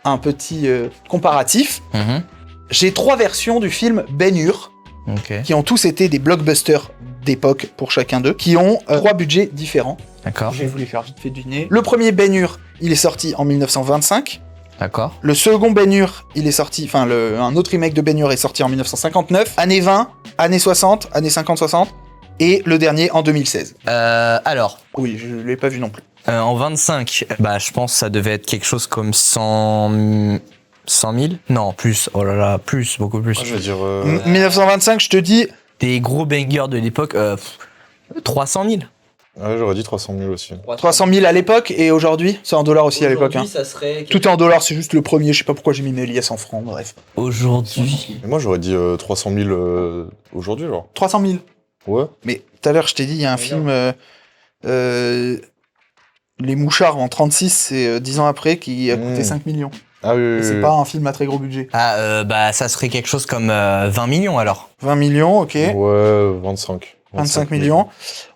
un petit comparatif, Mhm. j'ai 3 versions du film Ben-Hur Ok, qui ont tous été des blockbusters d'époque pour chacun d'eux, qui ont 3 budgets différents. d'accord, Je vais vous les faire vite fait deviner. Le premier Ben-Hur, il est sorti en 1925. d'accord. Le second Ben-Hur, il est sorti, enfin un autre remake de Ben-Hur est sorti en 1959, années 20, années 60, années 50-60, et le dernier en 2016. Alors, Oui, je l'ai pas vu non plus. en 25, bah je pense que ça devait être quelque chose comme 100 000? Non, plus, oh là là, plus, beaucoup plus. Moi, je vais dire. 1925, je te dis, Des gros bangers de l'époque, 300 000. Ouais, j'aurais dit 300 000 aussi. 300 000 à l'époque, et aujourd'hui, c'est en dollars aussi à l'époque. Hein. ça serait... Tout est en dollars, c'est juste le premier, je sais pas pourquoi j'ai mis Méliès en francs, bref. Aujourd'hui... Et moi, j'aurais dit 300 000 aujourd'hui, genre. 300 000. Ouais. Mais tout à l'heure, je t'ai dit, il y a un film, Les Mouchards en 36, c'est 10 ans après, qui a coûté 5 millions. Ah oui, oui, Et oui, c'est oui. pas un film à très gros budget. Ah, bah ça serait quelque chose comme 20 millions alors. 20 millions, ok. Ouais, 25. 25 millions.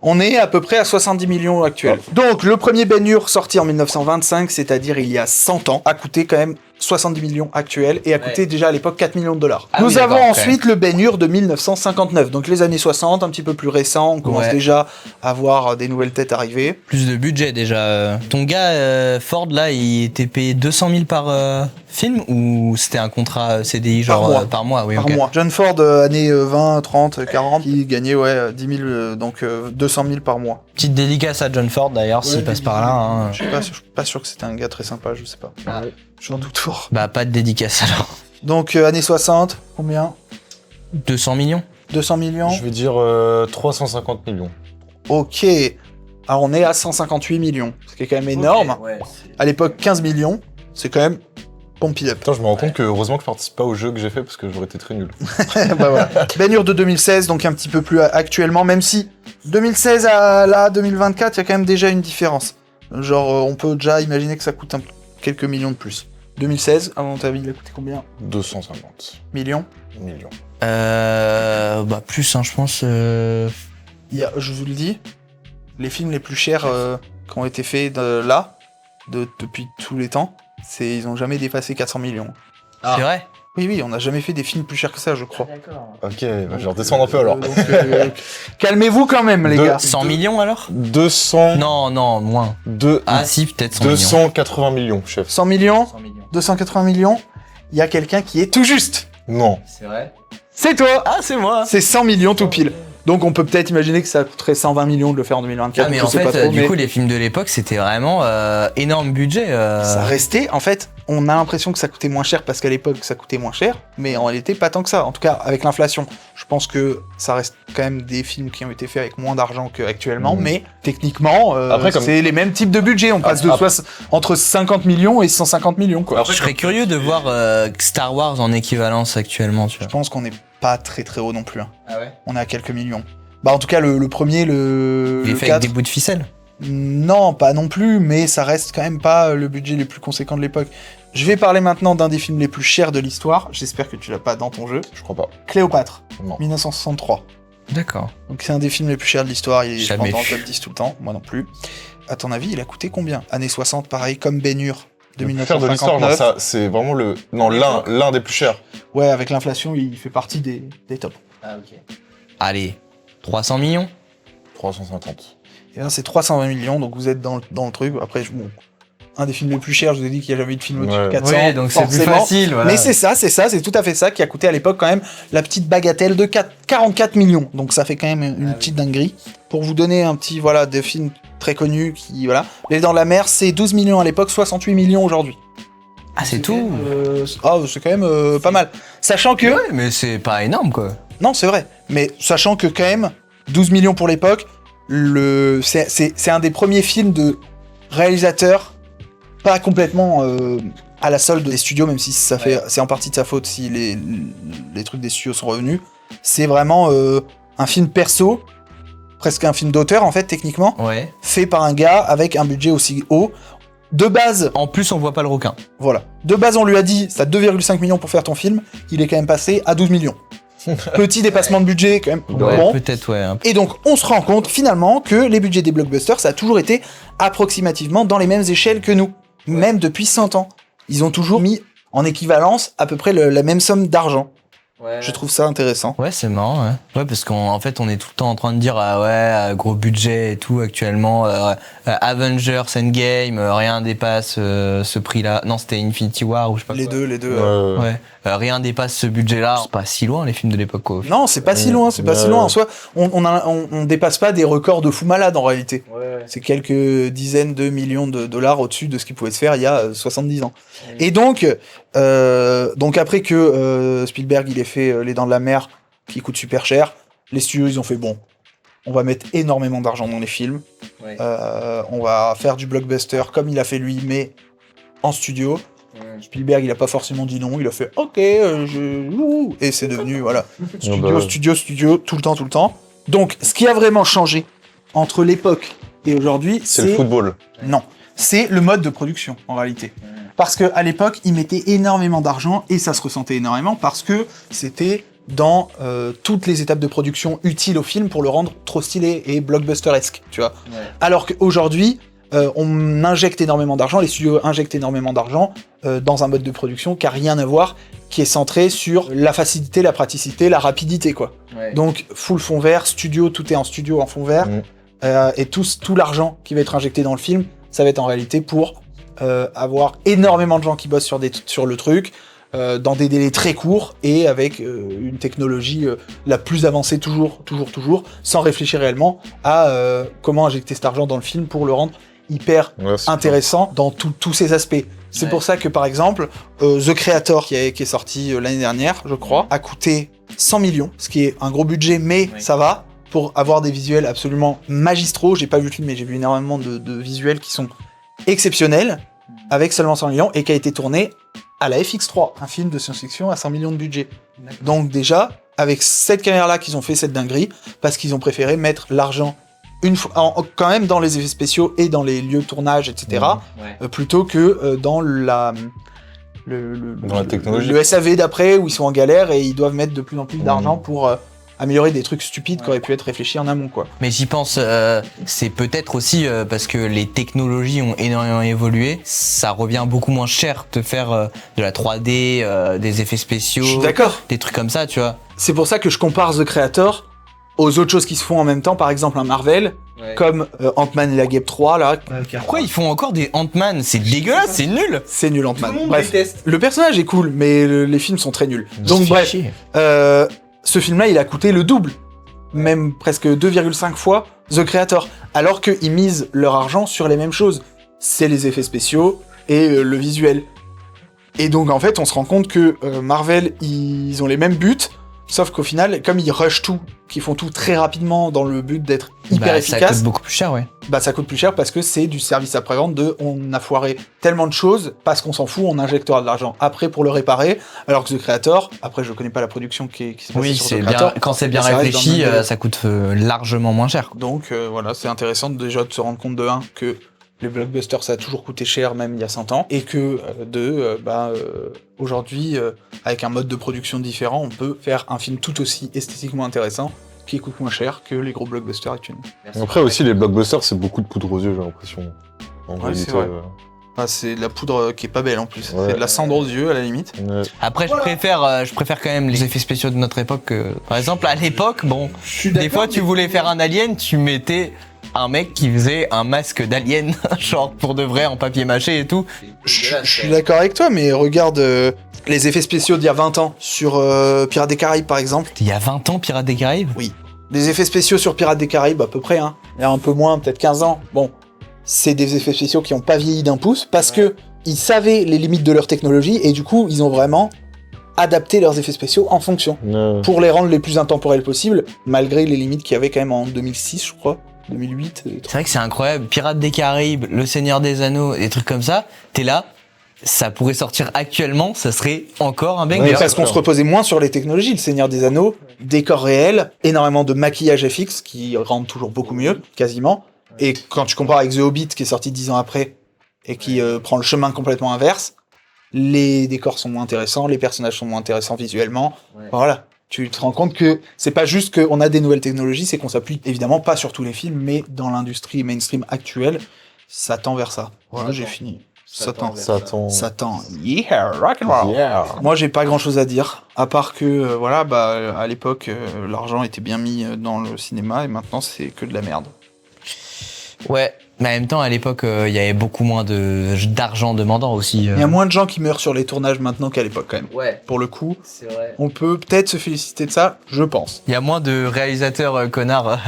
On est à peu près à 70 millions actuels. Donc, le premier Ben-Hur sorti en 1925, c'est-à-dire il y a 100 ans, a coûté quand même 70 millions actuels et a coûté déjà à l'époque 4 millions de dollars. Ah Nous oui, avons d'accord, ensuite le Ben-Hur de 1959, donc les années 60, un petit peu plus récent, on commence Ouais. déjà à voir des nouvelles têtes arriver. Plus de budget déjà. Ton gars, Ford, là, il était payé 200 000 par film ou c'était un contrat CDI genre Par mois. par mois oui, Par ok. mois. John Ford, années 20, 30, 40, qui gagnait 10 000, donc 200 000 par mois. Petite dédicace à John Ford d'ailleurs, s'il passe par là. Hein. Je suis pas sûr que c'était un gars très sympa, je sais pas. J'en doute fort. Bah, pas de dédicace alors. Donc, années 60, combien 200 millions 200 millions. Je vais dire 350 millions. Ok. Alors, on est à 158 millions. Ce qui est quand même énorme. À l'époque, 15 millions. C'est quand même pump it up. Putain, je me rends compte que heureusement que je participe pas au jeu que j'ai fait parce que j'aurais été très nul. Bah voilà. Ben-Hur de 2016, donc un petit peu plus actuellement, même si 2016 à là, 2024, il y a quand même déjà une différence. Genre, on peut déjà imaginer que ça coûte quelques millions de plus. 2016, à mon avis, il a coûté combien 250 Millions. millions. Bah, plus, hein, je pense. Je vous le dis, les films les plus chers qui ont été faits depuis tous les temps, ils ont jamais dépassé 400 millions. C'est vrai Oui, on n'a jamais fait des films plus chers que ça, je crois. Ok, bah, je vais redescendre un peu alors. Donc, calmez-vous quand même, les De- gars. 100 millions alors 200... Non, moins. Ah si, peut-être 100 millions. 280 millions, chef. 100 millions, 100 millions. 280 millions, il y a quelqu'un qui est tout juste. Non. C'est vrai. C'est toi. Ah, c'est moi. C'est 100 millions tout pile. Donc on peut peut-être imaginer que ça coûterait 120 millions de le faire en 2024. Ah, mais je en sais fait, pas trop, du mais coup, les films de l'époque, c'était vraiment énorme budget. ça restait, en fait, on a l'impression que ça coûtait moins cher parce qu'à l'époque ça coûtait moins cher, mais en réalité pas tant que ça. En tout cas, avec l'inflation, je pense que ça reste quand même des films qui ont été faits avec moins d'argent qu'actuellement, mais techniquement, Après, comme- c'est les mêmes types de budgets. On passe de entre 50 millions et 150 millions, quoi. Je serais curieux de voir Star Wars en équivalence actuellement, tu Je vois. pense qu'on n'est pas très très haut non plus. Hein. Ah ouais. On est à quelques millions. Bah en tout cas, le premier, Il est le fait 4, avec des bouts de ficelle. non, pas non plus, mais ça reste quand même pas le budget le plus conséquent de l'époque. Je vais parler maintenant d'un des films les plus chers de l'histoire. J'espère que tu l'as pas dans ton jeu. Je crois pas. Cléopâtre, Non. 1963. D'accord. Donc c'est un des films les plus chers de l'histoire. Il est Jamais dans le vu. top 10 tout le temps, moi non plus. À ton avis, il a coûté combien? Années 60, pareil, comme Ben-Hur de Le plus cher de l'histoire, genre 1959. ça, c'est vraiment l'un des plus chers. Ouais, avec l'inflation, il fait partie des tops. Ah, ok. Allez, 300 millions 350. Et là, c'est 320 millions, donc vous êtes dans le truc. Après, bon, un des films les plus chers, je vous ai dit qu'il n'y a jamais eu de film au-dessus de Ouais. 400. Oui, donc c'est plus forcément. facile, voilà. Mais c'est tout à fait ça, qui a coûté à l'époque quand même la petite bagatelle de 44 millions. Donc ça fait quand même une petite dinguerie. Pour vous donner un petit, voilà, des films très connus qui, voilà. Les Dents de la Mer, c'est 12 millions à l'époque, 68 millions aujourd'hui. Ah, c'est tout C'est quand même pas mal. Sachant que... Ouais, mais c'est pas énorme, quoi. Non, c'est vrai. Mais sachant que quand même, 12 millions pour l'époque, c'est un des premiers films de réalisateur pas complètement à la solde des studios, même si c'est en partie de sa faute si les trucs des studios sont revenus. C'est vraiment un film perso, presque un film d'auteur en fait, techniquement, Ouais. fait par un gars avec un budget aussi haut. De base, En plus, on voit pas le requin. voilà. De base, on lui a dit, t'as 2,5 millions pour faire ton film. Il est quand même passé à 12 millions. Petit dépassement de budget, quand même. Ouais, Bon. peut-être, ouais. Et donc, on se rend compte, finalement, que les budgets des blockbusters, ça a toujours été approximativement dans les mêmes échelles que nous. Même depuis 100 ans. Ils ont toujours mis en équivalence à peu près la même somme d'argent. Je trouve ça intéressant. Ouais, c'est marrant, ouais. Ouais, parce qu'en fait, on est tout le temps en train de dire, ah ouais, gros budget et tout actuellement. Avengers, Endgame, rien dépasse ce prix-là. Non, c'était Infinity War ou je sais pas Les quoi. deux. Ouais. Rien dépasse ce budget-là. C'est pas si loin, les films de l'époque, quoi. Non, c'est pas si loin, c'est pas si loin. En soi, on dépasse pas des records de fou malade en réalité. C'est quelques dizaines de millions de dollars au-dessus de ce qui pouvait se faire il y a 70 ans. Et donc après que Spielberg il ait fait Les Dents de la Mer, qui coûte super cher, les studios ils ont fait bon, on va mettre énormément d'argent dans les films, Ouais. on va faire du blockbuster comme il a fait lui, mais en studio. Spielberg il a pas forcément dit non, il a fait ok, et c'est devenu voilà studio tout le temps. Donc ce qui a vraiment changé entre l'époque et aujourd'hui, C'est le football. non, c'est le mode de production en réalité. Parce que à l'époque, ils mettaient énormément d'argent et ça se ressentait énormément parce que c'était dans toutes les étapes de production utiles au film pour le rendre trop stylé et blockbusteresque, tu vois. Ouais. Alors qu'aujourd'hui, on injecte énormément d'argent, les studios injectent énormément d'argent dans un mode de production qui a rien à voir, qui est centré sur la facilité, la praticité, la rapidité, quoi. Ouais. Donc full fond vert, studio, tout est en studio en fond vert, et tout l'argent qui va être injecté dans le film, ça va être en réalité pour avoir énormément de gens qui bossent sur le truc, dans des délais très courts et avec une technologie la plus avancée toujours, sans réfléchir réellement à comment injecter cet argent dans le film pour le rendre hyper intéressant dans tous ces aspects. C'est Ouais. pour ça que par exemple, The Creator qui est sorti l'année dernière, je crois, a coûté 100 millions, ce qui est un gros budget, mais Oui. ça va, pour avoir des visuels absolument magistraux. J'ai pas vu le film, mais j'ai vu énormément de visuels qui sont exceptionnels, avec seulement 100 millions, et qui a été tourné à la FX3, un film de science-fiction à 100 millions de budget. Donc déjà, avec cette caméra-là qu'ils ont fait cette dinguerie, parce qu'ils ont préféré mettre l'argent une fois, quand même dans les effets spéciaux et dans les lieux de tournage, etc., Ouais. plutôt que dans la Dans la technologie. le SAV d'après où ils sont en galère et ils doivent mettre de plus en plus d'argent pour améliorer des trucs stupides qui auraient pu être réfléchis en amont, quoi. Mais j'y pense, c'est peut-être aussi parce que les technologies ont énormément évolué. Ça revient beaucoup moins cher de faire de la 3D, des effets spéciaux, Je suis d'accord. des trucs comme ça, tu vois. C'est pour ça que je compare The Creator aux autres choses qui se font en même temps, par exemple un Marvel, comme Ant-Man et la Guêpe 3, là. Pourquoi ils font encore des Ant-Man? C'est dégueulasse, c'est nul. C'est nul, Ant-Man. Bref, le personnage est cool, mais les films sont très nuls. Donc Fait bref, chier. ce film-là, il a coûté le double, même presque 2,5 fois The Creator, alors qu'ils misent leur argent sur les mêmes choses. C'est les effets spéciaux et le visuel. Et donc en fait, on se rend compte que Marvel, ils ont les mêmes buts, sauf qu'au final, comme ils rushent tout, qu'ils font tout très rapidement dans le but d'être hyper Ça efficace, coûte beaucoup plus cher, ouais. bah ça coûte plus cher parce que c'est du service après-vente de on a foiré tellement de choses parce qu'on s'en fout, on injectera de l'argent après pour le réparer, alors que The Creator, après je connais pas la production qui se passe Oui, sur c'est The bien. Creator, Quand c'est bien mais ça reste dans le réfléchi, même délire. ça coûte largement moins cher. Donc voilà, c'est intéressant déjà de se rendre compte de que les blockbusters ça a toujours coûté cher même il y a 100 ans et que aujourd'hui avec un mode de production différent, on peut faire un film tout aussi esthétiquement intéressant qui coûte moins cher que les gros blockbusters actuels. Après aussi, les blockbusters, c'est beaucoup de poudre aux yeux, j'ai l'impression. En Ouais, réalité, c'est vrai. Ah, c'est de la poudre qui est pas belle en plus. Ouais. C'est de la cendre aux yeux à la limite. ouais. Après, je préfère quand même les effets spéciaux de notre époque. Par exemple, à l'époque, bon, des fois, tu voulais faire un alien, tu mettais un mec qui faisait un masque d'alien, genre pour de vrai, en papier mâché et tout. Je suis d'accord avec toi, mais regarde les effets spéciaux d'il y a 20 ans sur Pirates des Caraïbes par exemple. Il y a 20 ans, Pirates des Caraïbes. Des effets spéciaux sur Pirates des Caraïbes à peu près, hein. Il y a un peu moins, peut-être 15 ans. Bon, c'est des effets spéciaux qui ont pas vieilli d'un pouce parce que ils savaient les limites de leur technologie et du coup ils ont vraiment adapté leurs effets spéciaux en fonction Ouais. pour les rendre les plus intemporels possibles malgré les limites qu'il y avait quand même en 2006 je crois, 2008. C'est vrai que c'est incroyable. Pirates des Caraïbes, Le Seigneur des Anneaux, des trucs comme ça. T'es là, ça pourrait sortir actuellement, ça serait encore un banger. Mais parce qu'on se reposait moins sur les technologies, le Seigneur des Anneaux, décors réels, énormément de maquillage FX qui rendent toujours beaucoup mieux, quasiment. Et quand tu compares avec The Hobbit qui est sorti 10 ans après et qui prend le chemin complètement inverse, les décors sont moins intéressants, les personnages sont moins intéressants visuellement. Voilà. Tu te rends compte que c'est pas juste qu'on a des nouvelles technologies, c'est qu'on s'appuie évidemment pas sur tous les films, mais dans l'industrie mainstream actuelle, ça tend vers ça. Voilà, j'ai fini. Ça tend. Ça tend. Yeah, rock and roll. Yeah. Moi, j'ai pas grand chose à dire, à part que, voilà, bah, à l'époque, l'argent était bien mis dans le cinéma, et maintenant, c'est que de la merde. Ouais, mais en même temps, à l'époque, il y avait beaucoup moins d'argent demandant aussi. Il y a moins de gens qui meurent sur les tournages maintenant qu'à l'époque, quand même. Ouais, Pour le coup, c'est vrai. on peut peut-être se féliciter de ça, je pense. Il y a moins de réalisateurs connards.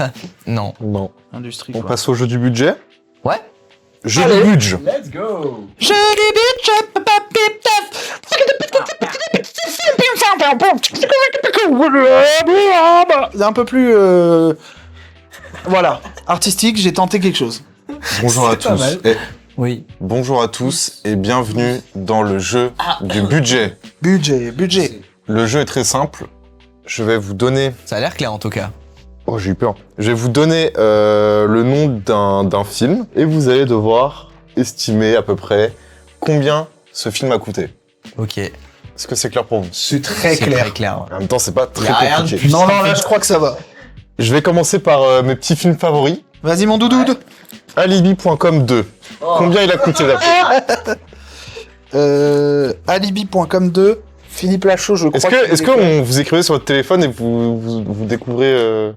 Non. Non. Industrie, On quoi. passe au jeu du budget. Ouais. Jeu du budget. Let's go. C'est un peu plus... Voilà, artistique, j'ai tenté quelque chose. Bonjour à C'est pas tous. mal. Oui. Bonjour à tous et bienvenue dans le jeu du budget. Budget. Le jeu est très simple. Je vais vous donner... Ça a l'air clair en tout cas. Oh, j'ai eu peur. Je vais vous donner le nom d'un film et vous allez devoir estimer à peu près combien ce film a coûté. Ok. Est-ce que c'est clair pour vous? C'est très C'est clair. très clair. En même temps, c'est pas Y très a rien de compliqué. plus. Non, là, je crois que ça va. Je vais commencer par mes petits films favoris. Vas-y, mon doudoud. Alibi.com 2. Combien il a coûté d'après? Alibi.com 2, Philippe Lachaud, je crois. Est-ce que on vous écrivez sur votre téléphone et vous découvrez...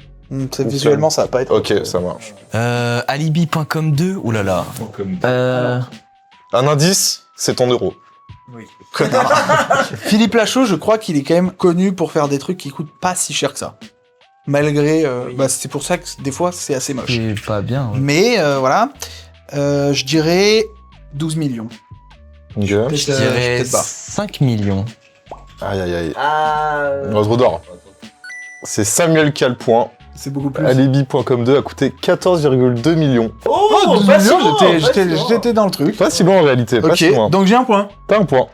Visuellement, ça va pas être... Ok, ça marche. Alibi.com 2, oulala. Un indice, c'est en euros. Connard. Philippe Lachaud, je crois qu'il est quand même connu pour faire des trucs qui coûtent pas si cher que ça. Malgré... bah, c'est pour ça que des fois, c'est assez moche. C'est pas bien. Ouais. Mais voilà, je dirais 12 millions. Ok. Je dirais peut-être pas. 5 millions. Aïe aïe aïe. Notre d'or. C'est Samuel Calpoint. C'est beaucoup plus. Alibi.com 2 a coûté 14,2 millions. Oh, 12 millions, j'étais dans le truc. Pas si loin en réalité, pas si Ok, loin. donc j'ai un point. T'as un point.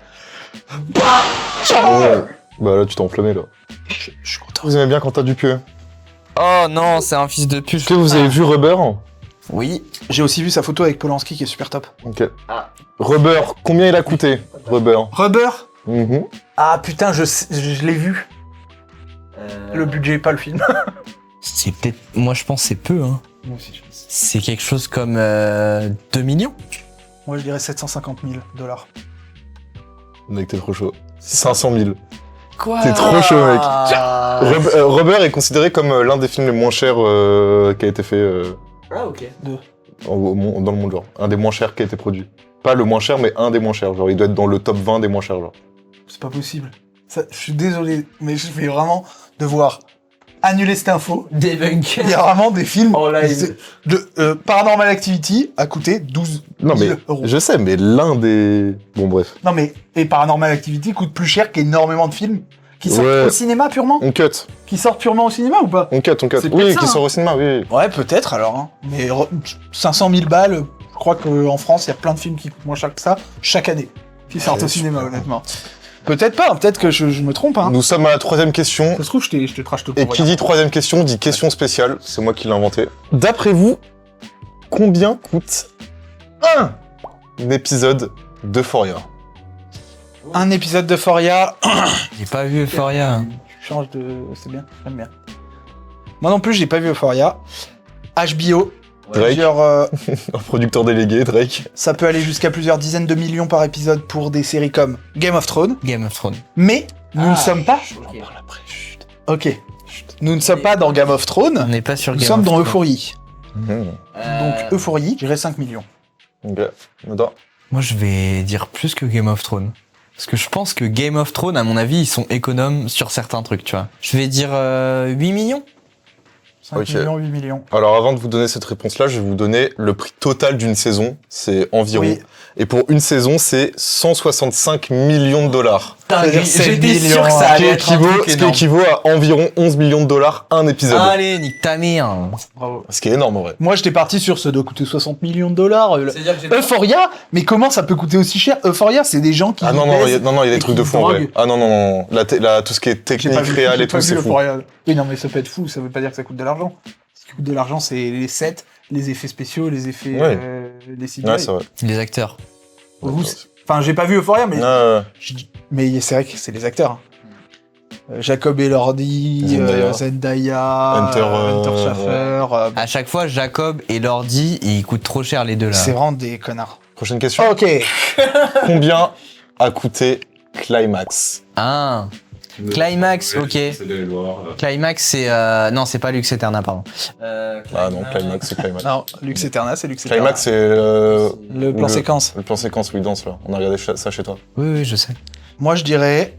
Ouais. Bah là, tu t'es enflammé là. Je suis content. Vous aimez bien Quentin Dupieux? Oh non, c'est un fils de pute. Est-ce que vous avez vu Rubber? Oui. J'ai aussi vu sa photo avec Polanski qui est super top. Ok. Rubber, combien il a coûté? Rubber. Rubber. Mhm. Ah putain, je l'ai vu. Le budget, pas le film. C'est peut-être. Moi, je pense que c'est peu, hein. Moi aussi, je pense. C'est quelque chose comme 2 millions. Moi, je dirais 750 000 $. Mec, t'es trop chaud. 500 000. Quoi? T'es trop chaud, mec. Rubber est considéré comme l'un des films les moins chers qui a été fait Ah, ok. dans le monde, genre. Un des moins chers qui a été produit. Pas le moins cher, mais un des moins chers. Genre, il doit être dans le top 20 des moins chers, genre. C'est pas possible. Ça, je suis désolé, mais je vais vraiment devoir annuler cette info. Debunk. Il y a vraiment des films. En live. Paranormal Activity a coûté 12 Non, 000 mais euros. je sais, mais l'un des... Bon, bref. Non, mais et Paranormal Activity coûte plus cher qu'énormément de films qui sortent Ouais. au cinéma purement. On cut. Qui sortent purement au cinéma ou pas? On cut. C'est Oui, peut-être ça, qui hein. sort au cinéma, oui. Ouais, peut-être alors. Hein. Mais 500 000 balles, je crois qu'en France, il y a plein de films qui coûtent moins cher que ça chaque année, qui sortent au cinéma, honnêtement. Peut-être pas, peut-être que je me trompe. Hein. Nous sommes à la troisième question. Ça se trouve, je te trash tout Et qui dit troisième question dit question spéciale. C'est moi qui l'ai inventé. D'après vous, combien coûte un épisode d'Euphoria? Un épisode d'Euphoria, J'ai pas vu Euphoria. change de... C'est bien, j'aime bien. Moi non plus, j'ai pas vu Euphoria. HBO, Drake, plusieurs, un producteur délégué, Drake. ça peut aller jusqu'à plusieurs dizaines de millions par épisode pour des séries comme Game of Thrones. Game of Thrones. Mais nous ne sommes pas... Après, chut. Ok. Nous ne sommes pas dans Game of On Thrones, n'est pas sur nous Game sommes of dans Thrones. Euphorie. Mhm. Donc Euphorie, je dirais 5 millions. Ok. Attends. Moi, je vais dire plus que Game of Thrones. Parce que je pense que Game of Thrones, à mon avis, ils sont économes sur certains trucs, tu vois. Je vais dire 8 millions. 5 Ok. millions, 8 millions. Alors avant de vous donner cette réponse-là, je vais vous donner le prix total d'une saison. C'est environ. Oui. Et pour une saison, c'est 165 millions de dollars. C'est-à-dire 7 J'étais sûr millions, que ça Ce qui, allait être un équivaut, truc ce qui énorme. équivaut à environ 11 millions de dollars un épisode. Allez, nique ta mère. Bravo. Ce qui est énorme en vrai. Moi, j'étais parti sur ça doit coûter 60 millions de dollars. C'est-à-dire que j'ai Euphoria, mais comment ça peut coûter aussi cher? Euphoria, c'est des gens qui. Ah non, non, il y a, baisent non, non, il y a et des trucs qui de fou en vrai. droguent. Ah non, non, non. Tout ce qui est J'ai technique, pas vu, réel j'ai et pas tout, vu c'est fou. Euphoria. Oui, non, mais ça peut être fou, ça veut pas dire que ça coûte de l'argent. Ce qui coûte de l'argent, c'est les sets, les effets spéciaux, les effets. Ouais. Les CGI. Ouais, c'est vrai. Les acteurs. Vous, enfin, j'ai pas vu Euphoria, mais. Ouais, Mais c'est vrai que c'est les acteurs. Hein. Jacob Elordi, Zendaya. Zendaya, Hunter, Schaffer. À chaque fois, Jacob et Lordi, ils coûtent trop cher les deux là. C'est vraiment des connards. Prochaine question. Ok. Combien a coûté Climax? Ah. Climax, ok. Climax, c'est non, c'est pas Lux Eterna, pardon. Ah non, Climax, c'est Climax. Non, Lux Eterna, c'est Lux Eterna. Climax, c'est Le plan le- séquence. le plan séquence, oui, danse là. On a regardé ça chez toi. Oui, oui, je sais. Moi, je dirais.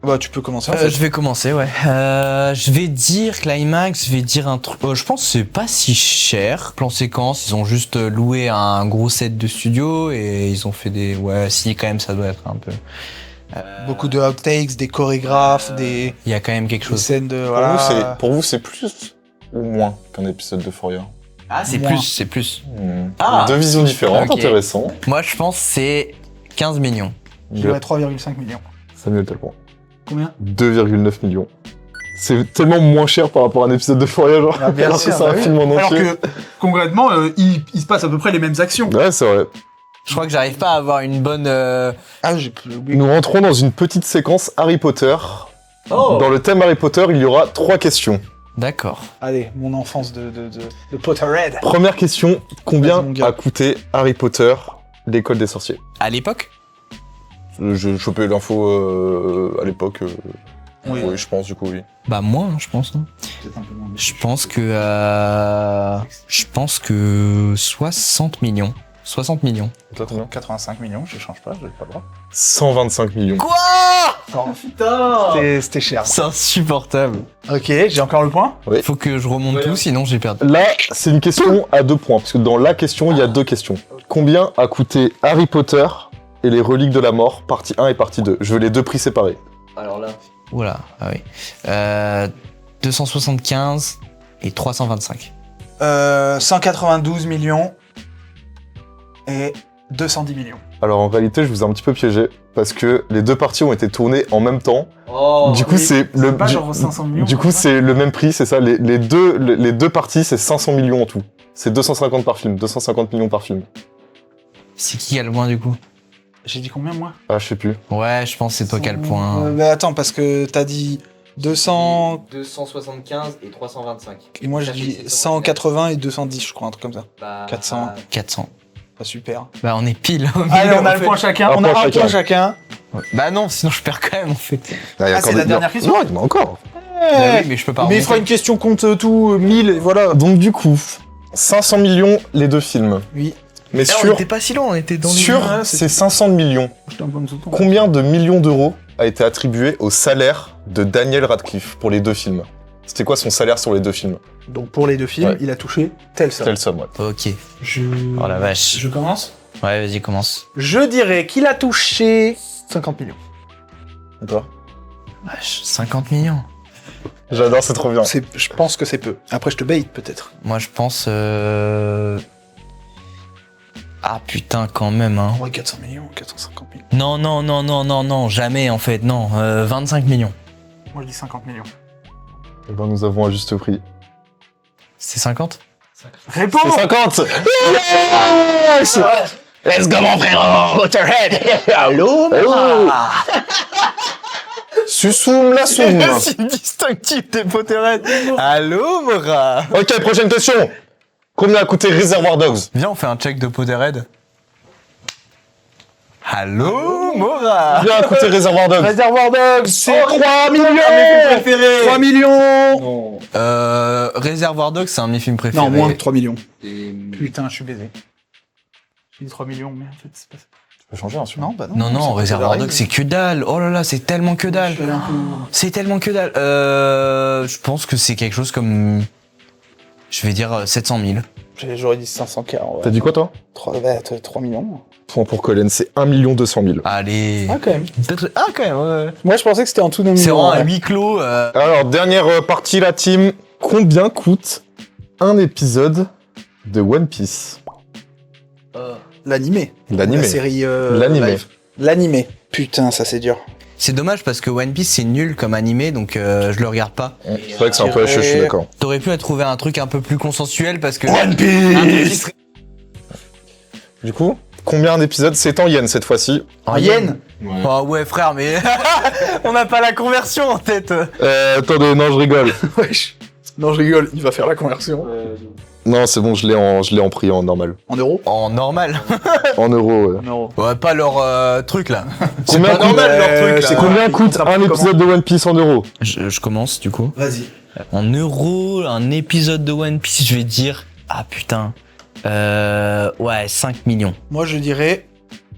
Bah, tu peux commencer en fait. Je vais commencer, ouais. Je vais dire Climax, je vais dire un truc. Je pense que c'est pas si cher. Plan séquence, ils ont juste loué un gros set de studio et ils ont fait des. Ouais, si quand même, ça doit être un peu. Beaucoup de outtakes, des chorégraphes, des Il y a quand même quelque chose. scènes de. Pour Voilà. vous, c'est plus ou moins qu'un épisode d'Euphoria? Ah, c'est Moins. plus, c'est plus. Ah, deux visions différentes, Ok. intéressant. Moi, je pense que c'est 15 millions. Je dirais 3,5 millions. Samuel Talpon. Combien 2,9 millions. C'est tellement moins cher par rapport à un épisode d'Euphoria, genre. Ah, bien alors sûr, que c'est bah un oui. film en Alors entier. que, concrètement, il se passe à peu près les mêmes actions. Ouais, c'est vrai. Je crois que j'arrive pas à avoir une bonne. Ah, j'ai oublié. Nous rentrons dans une petite séquence Harry Potter. Oh. Dans le thème Harry Potter, il y aura 3 questions. D'accord. Allez, mon enfance de Potterhead. Première question, combien Vas-y, mon gars. a coûté Harry Potter, l'école des sorciers? À l'époque J'ai chopé l'info à l'époque. Oui. Oui, je pense, du coup, oui. Bah moins, je pense. Hein. Peut-être un peu moins. Je pense que 60 millions. 60 millions. Toi, combien? 85 millions, je change pas, j'ai pas le droit. 125 millions. Quoi? Putain C'était cher. C'est insupportable. Ok, j'ai encore le point. Faut que je remonte tout, sinon j'ai perdu. Là, c'est une question à 2 points, parce que dans la question, il y a 2 questions. Combien a coûté Harry Potter et les reliques de la mort, partie 1 et partie 2? Je veux les 2 prix séparés. Alors là. Oula, ah oui. 275 et 325. 192 millions et 210 millions. Alors en réalité, je vous ai un petit peu piégé, parce que les 2 parties ont été tournées en même temps. Du coup, mais c'est le pas genre 500 millions, Du coup, comme ça c'est le même prix, c'est ça. Les deux parties, c'est 500 millions en tout. C'est 250 par film, 250 millions par film. C'est qui a le moins du coup? J'ai dit combien, moi Ah, je sais plus. Ouais, je pense que c'est toi qui as le point. Mais attends, parce que t'as dit 200... 275 et 325. Et moi, j'ai Ça fait dit 600 180 et 210, je crois, un truc comme ça. Bah, 400. 400. Pas super. Bah, on est pile. au Allez, milieu, on a en le fait. point chacun. Un On a point un chacun. point chacun. Bah, non, sinon je perds quand même, en fait. Ah, c'est la dernière question. Non, il y en a encore. Bah oui, mais je peux pas Mais il remonter. fera une question contre tout, 1000, et voilà. Donc du coup, 500 millions les deux films. Oui. Mais Eh, on sur, était pas si loin, on était dans les... sur Ouais, ces 500 millions, J'étais un peu en dessous de ton. combien de millions d'euros a été attribué au salaire de Daniel Radcliffe pour les deux films? C'était quoi son salaire sur les deux films? Donc pour les deux films, Ouais. il a touché telle somme. Quelle somme, ouais. Ok. Je... Oh la vache. Je commence. Ouais, vas-y, commence. Je dirais qu'il a touché 50 millions. Et toi? Vache, 50 millions. J'adore, c'est trop bien. Je pense que c'est peu. Après, je te bait peut-être. Moi, je pense... Ah, putain, quand même, hein. Ouais, 400 millions, 450 millions. Non, non, non, non, non, non, jamais, en fait, non. 25 millions. Moi, je dis 50 millions. Eh ben, nous avons un juste prix. C'est 50? Réponds! C'est 50! Yes! Let's go, mon frérot! Waterhead! Allô, Sussoum la soum! C'est distinctif des Potterheads. Allô, Mora? Ok, prochaine question! Combien a coûté Reservoir Dogs? Viens, on fait un check de Potterhead. Allô, Mora? Combien a coûté Reservoir Dogs? Réservoir Dogs, c'est 3 millions! préféré. 3 millions! Réservoir Dogs, c'est un de mes films préférés. Non, moins de 3 millions. Putain, je suis baisé. J'ai dit 3 millions, mais en fait, c'est pas ça. Tu peux changer, hein, celui-là. Non, bah non. Non, non, ça Réservoir arrive. Dogs, c'est que dalle. Oh là là, c'est tellement que dalle. Je suis allé un peu- C'est tellement que dalle. Je pense que c'est quelque chose comme... Je vais dire 700 000. J'aurais dit 500K. En T'as dit quoi, toi? 3 millions. Point pour Colin, c'est 1 200 000. Allez. Ah, quand même. Peut-être... Ah, quand même, ouais. Moi, je pensais que c'était en dessous d'un C'est million. vraiment un ouais. huis clos. Alors, dernière partie, la team. Combien coûte un épisode de One Piece? L'animé. L'animé. La série. L'animé. live. L'animé. Putain, ça c'est dur. C'est dommage parce que One Piece, c'est nul comme animé, donc je le regarde pas. C'est vrai que c'est un peu HH, je suis d'accord. T'aurais pu trouver un truc un peu plus consensuel parce que... One Un truc qui Piece! serait- Du coup, combien d'épisodes? C'est en yen cette fois-ci. En yen. Ah ouais, frère, mais... On n'a pas la conversion en tête. Attendez, non, je rigole. Wesh. Non, je rigole, il va faire la conversion. Non, c'est bon, je l'ai en prix, en normal. En euros? En normal. En euros, ouais. En euros. Ouais, pas leur truc, là. C'est Combien pas coûte- normal, leur truc, là. c'est Combien coûte un épisode de One Piece en euros? Je commence, du coup. Vas-y. En euros, un épisode de One Piece, je vais dire... Ah, putain. Ouais, 5 millions. Moi, je dirais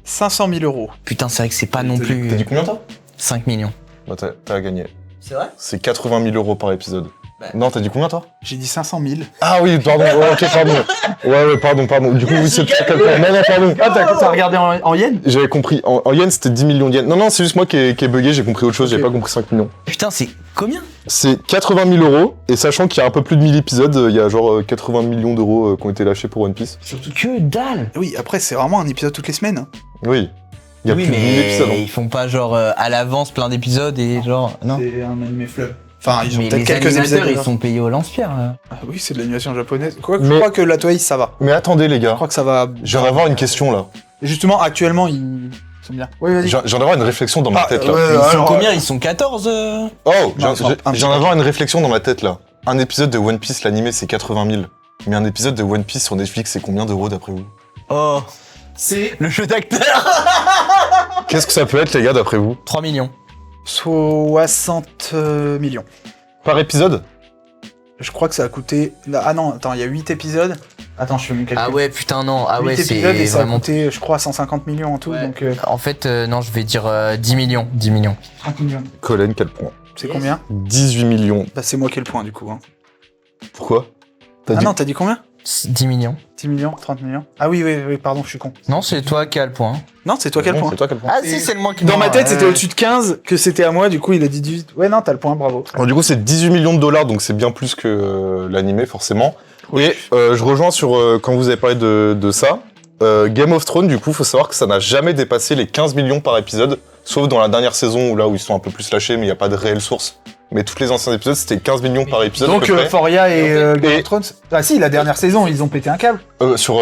500 000 euros. Putain, c'est vrai que c'est pas non plus... T'as dit combien, toi? 5 millions. Bah, t'as gagné. C'est vrai? C'est 80 000 euros par épisode. Bah. Non, t'as dit combien, toi? J'ai dit 500 000. Ah oui, pardon, ouais, ok, pardon. Ouais, pardon. Du coup, oui, c'est tout calculé. Non, pardon. Ah, t'as regardé en yen? J'avais compris. En yen, c'était 10 millions de yens. Non, c'est juste moi qui ai bugué, j'ai compris autre chose, Ok. j'avais pas compris 5 millions. Putain, c'est combien? C'est 80 000 euros, et sachant qu'il y a un peu plus de 1000 épisodes, il y a genre 80 millions d'euros qui ont été lâchés pour One Piece. Surtout que dalle. Oui, après, c'est vraiment un épisode toutes les semaines. hein. Oui. Il y a Oui, plus de 1000 mais épisodes. hein. ils font pas genre à l'avance plein d'épisodes et genre... Non. C'est un animé fleuve. Enfin, ils ont Mais peut-être les quelques épisodes. animateurs, ils sont payés au lance-pierre. Ah oui, c'est de l'animation japonaise. Quoi que Mais- je crois que la Toei, ça va. Mais attendez, les Je gars. crois que ça va. Je viens d'avoir une question, là. Justement, actuellement, ils sont bien. Oui, vas-y. Je viens d'avoir une réflexion dans ma Ah, tête, là. ouais, Ils sont alors, combien? Ils sont 14 Oh, Non, ils sont un je viens d'avoir une réflexion dans ma tête, là. Un épisode de One Piece, l'animé, c'est 80 000. Mais un épisode de One Piece sur Netflix, c'est combien d'euros, d'après vous? Oh, c'est le jeu d'acteur. Qu'est-ce que ça peut être, les gars, d'après vous? 3 millions. 60 millions. Par épisode? Je crois que ça a coûté. Ah non, attends, il y a 8 épisodes. Attends, je fais mon calcul. Ah ouais, putain, non. Ah 8 ouais, épisodes et c'est ça a vraiment... coûté, je crois, 150 millions en tout. Ouais. Donc, En fait, non, je vais dire 10 millions. 10 millions. 30 millions. Colin, quel point? C'est combien? 18 millions. Bah, c'est moi qui ai le point du coup. Hein. Pourquoi? T'as Ah dit... non, t'as dit combien? 10 millions. 10 millions? 30 millions? Ah oui, pardon, je suis con. Non, c'est toi qui as le point. Non, c'est toi qui as le point. C'est toi quel point? Ah si, c'est le moins qui... Dans ma tête, Non, c'était au-dessus de 15, que c'était à moi, du coup, il a dit 18. Ouais, non, t'as le point, bravo. Alors, du coup, c'est 18 millions de dollars, donc c'est bien plus que l'animé, forcément. Et je rejoins sur, quand vous avez parlé de ça, Game of Thrones, du coup, faut savoir que ça n'a jamais dépassé les 15 millions par épisode, sauf dans la dernière saison, où là où ils sont un peu plus lâchés, mais il n'y a pas de réelle source mais tous les anciens épisodes, c'était 15 millions par épisode. Donc à peu près. Euphoria et Game Et- of Thrones. Ah si, la dernière saison, ils ont pété un câble. Sur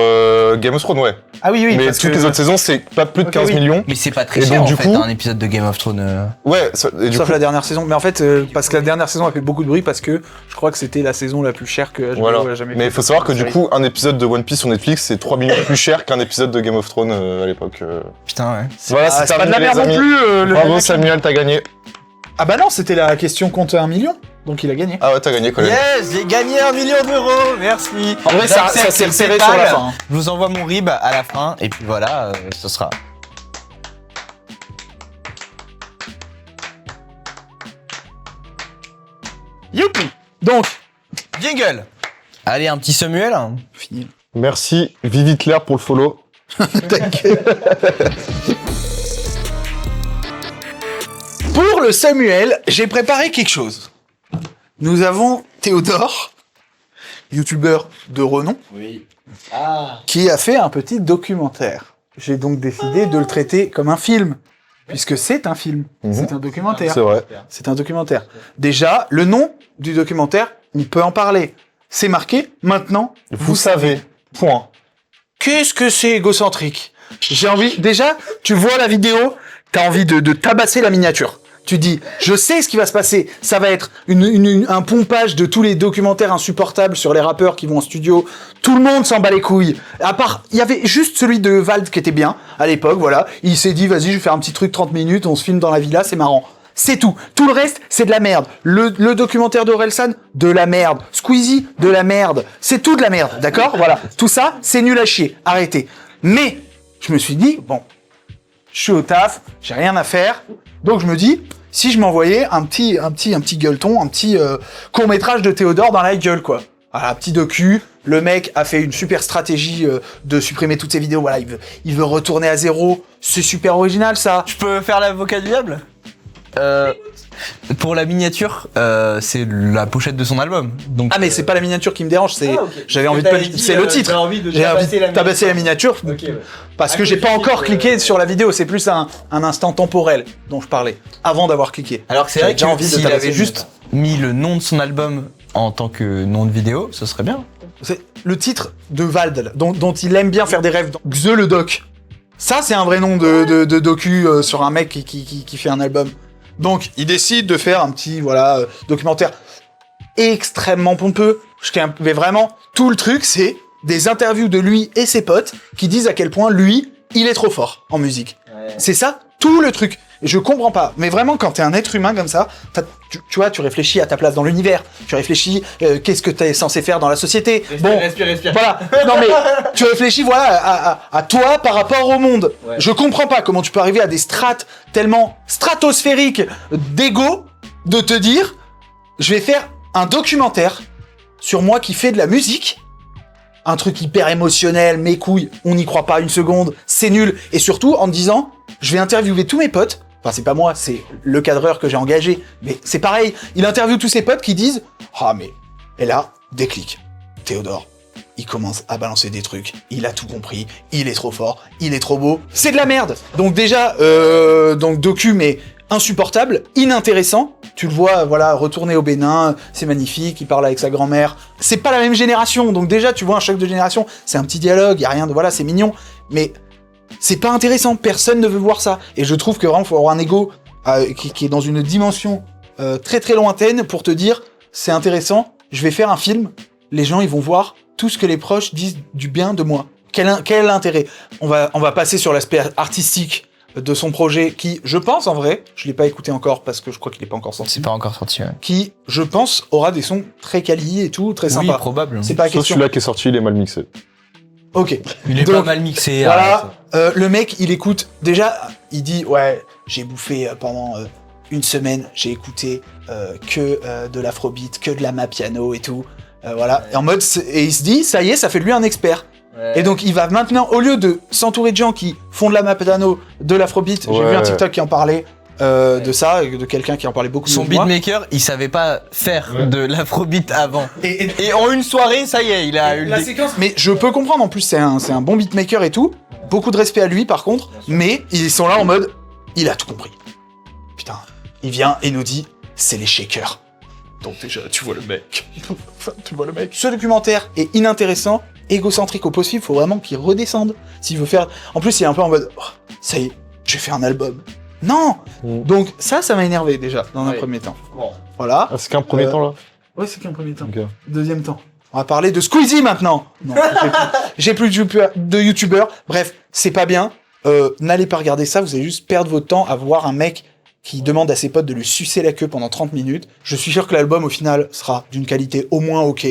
Game of Thrones, ouais. Ah oui, oui. mais parce toutes que... les autres saisons, c'est pas plus de Ok, 15 oui. millions. Mais c'est pas très Et cher donc, en du fait, coup- un épisode de Game of Thrones. Ouais, et du Sauf coup, la dernière saison. Mais en fait, parce que la dernière saison a fait beaucoup de bruit parce que je crois que c'était la saison la plus chère que HBO voilà. a jamais Mais fait. il faut savoir que du Série. coup, un épisode de One Piece sur Netflix, c'est 3 millions plus cher qu'un épisode de Game of Thrones à l'époque. Putain, ouais. Voilà, Ah, c'est pas de terminé, la merde les non amis. plus. le Bravo mec. Samuel, t'as gagné. Ah bah non, c'était la question contre 1 million. Donc il a gagné. Ah ouais, t'as gagné, Colin. Yes, j'ai gagné 1 million d'euros, merci. En vrai, ça J'accepte s'est resserré PayPal. sur la fin. Je vous envoie mon RIB à la fin, et puis voilà, ce sera. Youpi. Donc, Jingle. Allez, un petit Samuel. fini. Merci Vivi Hitler pour le follow. Pour le Samuel, j'ai préparé quelque chose. Nous avons Théodore, youtubeur de renom, qui a fait un petit documentaire. J'ai donc décidé de le traiter comme un film, puisque c'est un film, c'est un documentaire. C'est vrai. C'est un documentaire. Déjà, le nom du documentaire, on peut en parler. C'est marqué, maintenant, Vous savez. Point. Qu'est-ce que c'est égocentrique? J'ai envie... Déjà, tu vois la vidéo, t'as envie de tabasser la miniature. Tu dis, je sais ce qui va se passer. Ça va être un pompage de tous les documentaires insupportables sur les rappeurs qui vont en studio. Tout le monde s'en bat les couilles. À part, il y avait juste celui de Vald qui était bien, à l'époque, voilà. Il s'est dit, vas-y, je vais faire un petit truc 30 minutes, on se filme dans la villa, c'est marrant. C'est tout. Tout le reste, c'est de la merde. Le documentaire d'Orelsan, de la merde. Squeezie, de la merde. C'est tout de la merde, d'accord? Voilà. Tout ça, c'est nul à chier. Arrêtez. Mais, je me suis dit, bon, je suis au taf, j'ai rien à faire. Donc je me dis, si je m'envoyais un petit gueuleton, un petit court-métrage de Théodore dans la gueule, quoi. Voilà, un petit docu. Le mec a fait une super stratégie de supprimer toutes ses vidéos. Voilà, il veut retourner à zéro. C'est super original, ça. Je peux faire l'avocat du diable Pour la miniature, c'est la pochette de son album. Donc, Ah mais c'est pas la miniature qui me dérange, c'est j'avais envie de c'est le titre. J'ai envie de tabasser la miniature parce que j'ai pas encore cliqué sur la vidéo, c'est plus un instant temporel dont je parlais avant d'avoir cliqué. Alors que c'est J'avais vrai déjà que envie de s'il tabasser avait le juste mis le nom de son album en tant que nom de vidéo, ce serait bien. C'est le titre de Vald dont il aime bien faire des rêves. Xe le doc. Ça c'est un vrai nom de docu sur un mec qui fait un album. Donc, il décide de faire un petit, documentaire extrêmement pompeux. Mais vraiment, tout le truc, c'est des interviews de lui et ses potes qui disent à quel point lui, il est trop fort en musique. C'est ça, tout le truc. Et je comprends pas. Mais vraiment, quand t'es un être humain comme ça, tu vois, tu réfléchis à ta place dans l'univers. Tu réfléchis, qu'est-ce que t'es censé faire dans la société. Respire. Voilà. Non mais tu réfléchis à toi par rapport au monde. Ouais. Je comprends pas comment tu peux arriver à des strates tellement stratosphériques d'ego de te dire je vais faire un documentaire sur moi qui fais de la musique. Un truc hyper émotionnel, mes couilles, on n'y croit pas une seconde, c'est nul. Et surtout en te disant je vais interviewer tous mes potes. Enfin, c'est pas moi, c'est le cadreur que j'ai engagé. Mais c'est pareil, il interviewe tous ses potes qui disent « Ah, mais... » Et là, déclic. Théodore, il commence à balancer des trucs. Il a tout compris. Il est trop fort. Il est trop beau. C'est de la merde. Donc déjà, donc docu, mais insupportable, inintéressant. Tu le vois, retourner au Bénin, c'est magnifique, il parle avec sa grand-mère. C'est pas la même génération, donc déjà, tu vois un choc de génération, c'est un petit dialogue, y a rien de... c'est mignon, mais... c'est pas intéressant, personne ne veut voir ça. Et je trouve que vraiment, faut avoir un ego qui est dans une dimension très très lointaine pour te dire, c'est intéressant, je vais faire un film, les gens ils vont voir tout ce que les proches disent du bien de moi. Quel intérêt? On va passer sur l'aspect artistique de son projet qui, je pense en vrai, je l'ai pas écouté encore parce que je crois qu'il est pas encore sorti, C'est pas encore sorti, ouais. qui, je pense, aura des sons très quali et tout, très Oui, sympa. probable. C'est pas la Sauf question. celui-là qui est sorti, il est mal mixé. Ok. Il est Donc, pas mal mixé. Voilà, le mec, il écoute. Déjà, il dit ouais, j'ai bouffé pendant une semaine, j'ai écouté que de l'afrobeat, que de la piano et tout. Voilà. Et en mode, et il se dit, ça y est, ça fait de lui un expert. Et donc, il va maintenant, au lieu de s'entourer de gens qui font de la piano, de l'afrobeat, j'ai vu un TikTok qui en parlait. De ça, de quelqu'un qui en parlait beaucoup Son mieux que moi. beatmaker, il savait pas faire de l'afrobeat avant. Et en une soirée, ça y est, il a eu La séquence. Mais je peux comprendre, en plus, c'est un bon beatmaker et tout. Beaucoup de respect à lui, par contre. Mais ils sont là en mode, il a tout compris. Putain, il vient et nous dit, c'est les shakers. Donc déjà, tu vois le mec. Tu vois le mec. Ce documentaire est inintéressant, égocentrique au possible, faut vraiment qu'il redescende. S'il veut faire... En plus, il est un peu en mode, oh, ça y est, j'ai fait un album. Non. Donc ça m'a énervé déjà, dans un premier temps. Bon. Voilà. Ah, c'est qu'un premier temps, là? Ouais, c'est qu'un premier temps. Ok. Deuxième temps. On va parler de Squeezie maintenant. Non, j'ai plus de youtubeurs. Bref, c'est pas bien. N'allez pas regarder ça, vous allez juste perdre votre temps à voir un mec qui demande à ses potes de lui sucer la queue pendant 30 minutes. Je suis sûr que l'album, au final, sera d'une qualité au moins ok.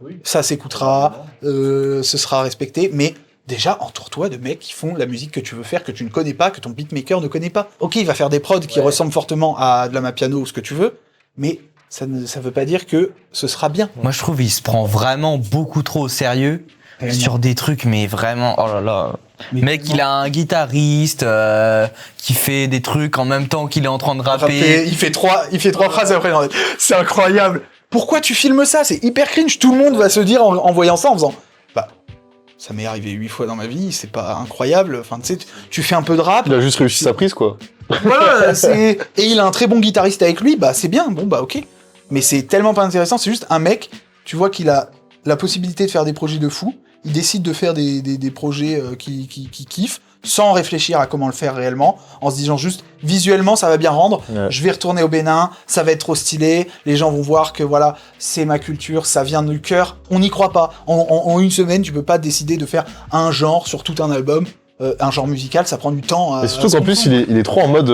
Oui. Ça s'écoutera, ce sera respecté, mais déjà, entoure-toi de mecs qui font la musique que tu veux faire, que tu ne connais pas, que ton beatmaker ne connaît pas. Ok, il va faire des prods qui ressemblent fortement à de la Mapiano ou ce que tu veux, mais ça veut pas dire que ce sera bien. Moi, je trouve qu'il se prend vraiment beaucoup trop au sérieux sur des trucs, mais vraiment, oh là là. Mais mec, il a un guitariste qui fait des trucs en même temps qu'il est en train de rapper. Il fait trois phrases après. C'est incroyable. Pourquoi tu filmes ça? C'est hyper cringe. Tout le monde va se dire en voyant ça, en faisant, bah, ça m'est arrivé 8 fois dans ma vie. C'est pas incroyable. Enfin, tu sais, tu fais un peu de rap. Il a juste réussi sa prise, quoi. Voilà, et il a un très bon guitariste avec lui. Bah, c'est bien. Bon, bah, ok. Mais c'est tellement pas intéressant. C'est juste un mec. Tu vois qu'il a la possibilité de faire des projets de fou. Il décide de faire des projets qui kiffent, sans réfléchir à comment le faire réellement, en se disant juste, visuellement, ça va bien rendre, je vais retourner au Bénin, ça va être trop stylé, les gens vont voir que voilà, c'est ma culture, ça vient du cœur. On n'y croit pas. En une semaine, tu peux pas décider de faire un genre sur tout un album. Un genre musical, ça prend du temps. Et surtout qu'en plus, il est trop en mode.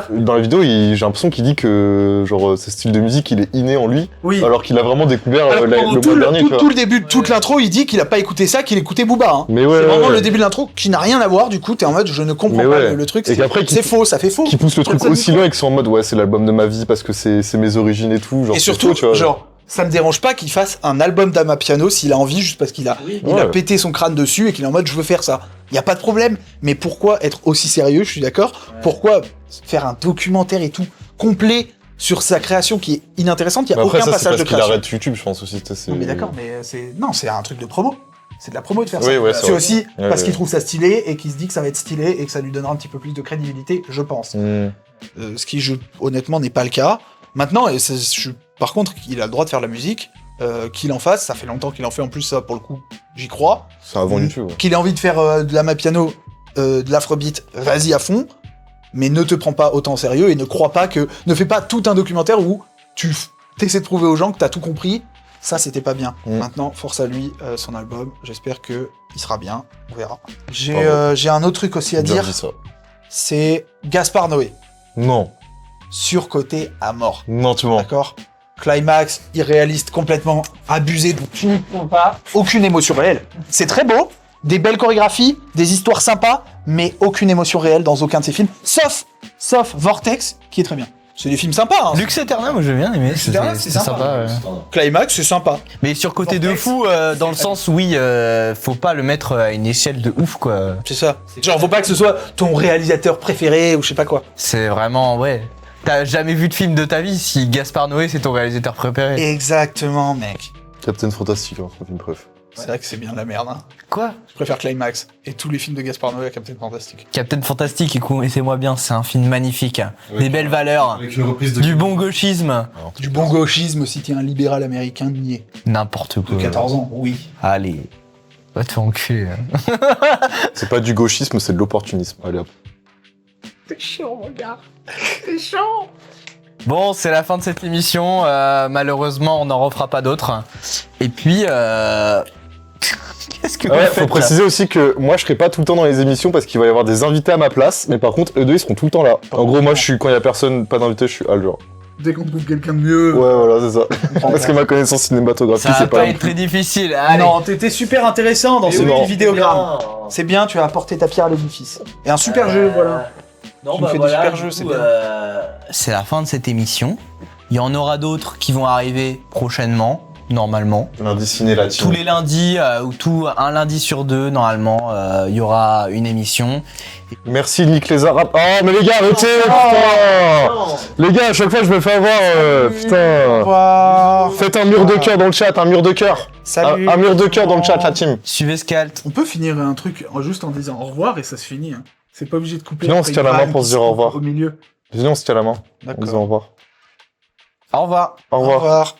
Dans la vidéo, j'ai l'impression qu'il dit que genre ce style de musique, il est inné en lui, oui. Alors qu'il a vraiment découvert le mois dernier. Tout le début, toute l'intro, il dit qu'il a pas écouté ça, qu'il écoutait Booba. Hein. Mais ouais, c'est vraiment le début de l'intro qui n'a rien à voir. Du coup, t'es en mode, je ne comprends pas le truc. C'est faux, ça fait faux. Qui pousse le truc aussi loin et qu'ils sont en mode, ouais, c'est l'album de ma vie parce que c'est mes origines et tout. Genre, et surtout, tu vois, genre. Ça me dérange pas qu'il fasse un album d'Amapiano s'il a envie, juste parce qu'il a pété son crâne dessus et qu'il est en mode je veux faire ça. Y a pas de problème. Mais pourquoi être aussi sérieux, je suis d'accord. Pourquoi faire un documentaire et tout complet sur sa création qui est inintéressante? Il y a aucun passage de création. Après ça, c'est parce qu'il arrête YouTube, je pense aussi. Non, mais d'accord, mais c'est un truc de promo. C'est de la promo de faire ça. Ouais, c'est aussi parce qu'il trouve ça stylé et qu'il se dit que ça va être stylé et que ça lui donnera un petit peu plus de crédibilité, je pense. Ce qui, honnêtement, n'est pas le cas. Maintenant, par contre, il a le droit de faire la musique, qu'il en fasse, ça fait longtemps qu'il en fait en plus, ça pour le coup, j'y crois. C'est avant YouTube. Ouais. Qu'il ait envie de faire de la Mapiano, de l'afrobeat, vas-y à fond, mais ne te prends pas autant au sérieux et ne fais pas tout un documentaire où tu essaies de prouver aux gens que t'as tout compris. Ça, c'était pas bien. Maintenant, force à lui, son album, j'espère que il sera bien, on verra. J'ai un autre truc aussi à dire, c'est Gaspard Noé. Non. Surcoté à mort. Non, tu mens. D'accord. Climax, irréaliste, complètement abusé, aucune émotion réelle. C'est très beau, des belles chorégraphies, des histoires sympas, mais aucune émotion réelle dans aucun de ces films, sauf Vortex, qui est très bien. C'est des films sympas. Hein. Lux Eterna, moi j'ai bien aimé. C'est sympa. Climax, c'est sympa. Mais sur côté de fou, dans le sens où oui, faut pas le mettre à une échelle de ouf, quoi. C'est ça. Genre, faut pas que ce soit ton réalisateur préféré ou je sais pas quoi. C'est vraiment, ouais. T'as jamais vu de film de ta vie si Gaspard Noé c'est ton réalisateur préféré. Exactement, mec. Captain Fantastic, hein, film préf. C'est vrai que c'est bien de la merde. Hein. Quoi? Je préfère Climax et tous les films de Gaspard Noé à Captain Fantastic. Captain Fantastic, écoutez-moi bien, c'est un film magnifique. Des belles valeurs, Avec une reprise de... du bon gauchisme. Du bon gauchisme si t'es un libéral américain niais. N'importe quoi. De 14 ans, oui. Allez, va te faire enculer. C'est pas du gauchisme, c'est de l'opportunisme. Allez hop. C'est chaud, mon gars. C'est chaud. Bon, c'est la fin de cette émission. Malheureusement, on n'en refera pas d'autres. Et puis, qu'est-ce que vous faites, faut préciser aussi que moi, je serai pas tout le temps dans les émissions parce qu'il va y avoir des invités à ma place. Mais par contre, eux deux, ils seront tout le temps là. En gros, moi, quand il y a personne, pas d'invité, je suis Al, genre. Dès qu'on trouve quelqu'un de mieux... Ouais, voilà, c'est ça. Parce que ma connaissance cinématographique, ça va c'est pas pas... être très difficile. Allez. Non, t'étais super intéressant dans ce vidéogramme. C'est bien, tu as apporté ta pierre à l'édifice. Et un super jeu, voilà. Non, Tu me fais des super jeux, c'est bien. C'est la fin de cette émission. Il y en aura d'autres qui vont arriver prochainement, normalement. Lundi ciné latino. Tous les lundis, ou un lundi sur deux, normalement, il y aura une émission. Merci Nick les Arabes. Oh mais les gars, arrêtez, putain. Les gars, à chaque fois je me fais avoir, putain. Faites un mur de cœur dans le chat, un mur de cœur. Salut. Un mur de cœur dans le chat, la team. Suivez Scalt. On peut finir un truc juste en disant au revoir et ça se finit. Hein. C'est pas obligé de couper. Sinon, on se tient la main pour se dire au revoir. Au milieu. Sinon, on se tient la main. D'accord. On se dit au revoir. Au revoir. Au revoir. Au revoir.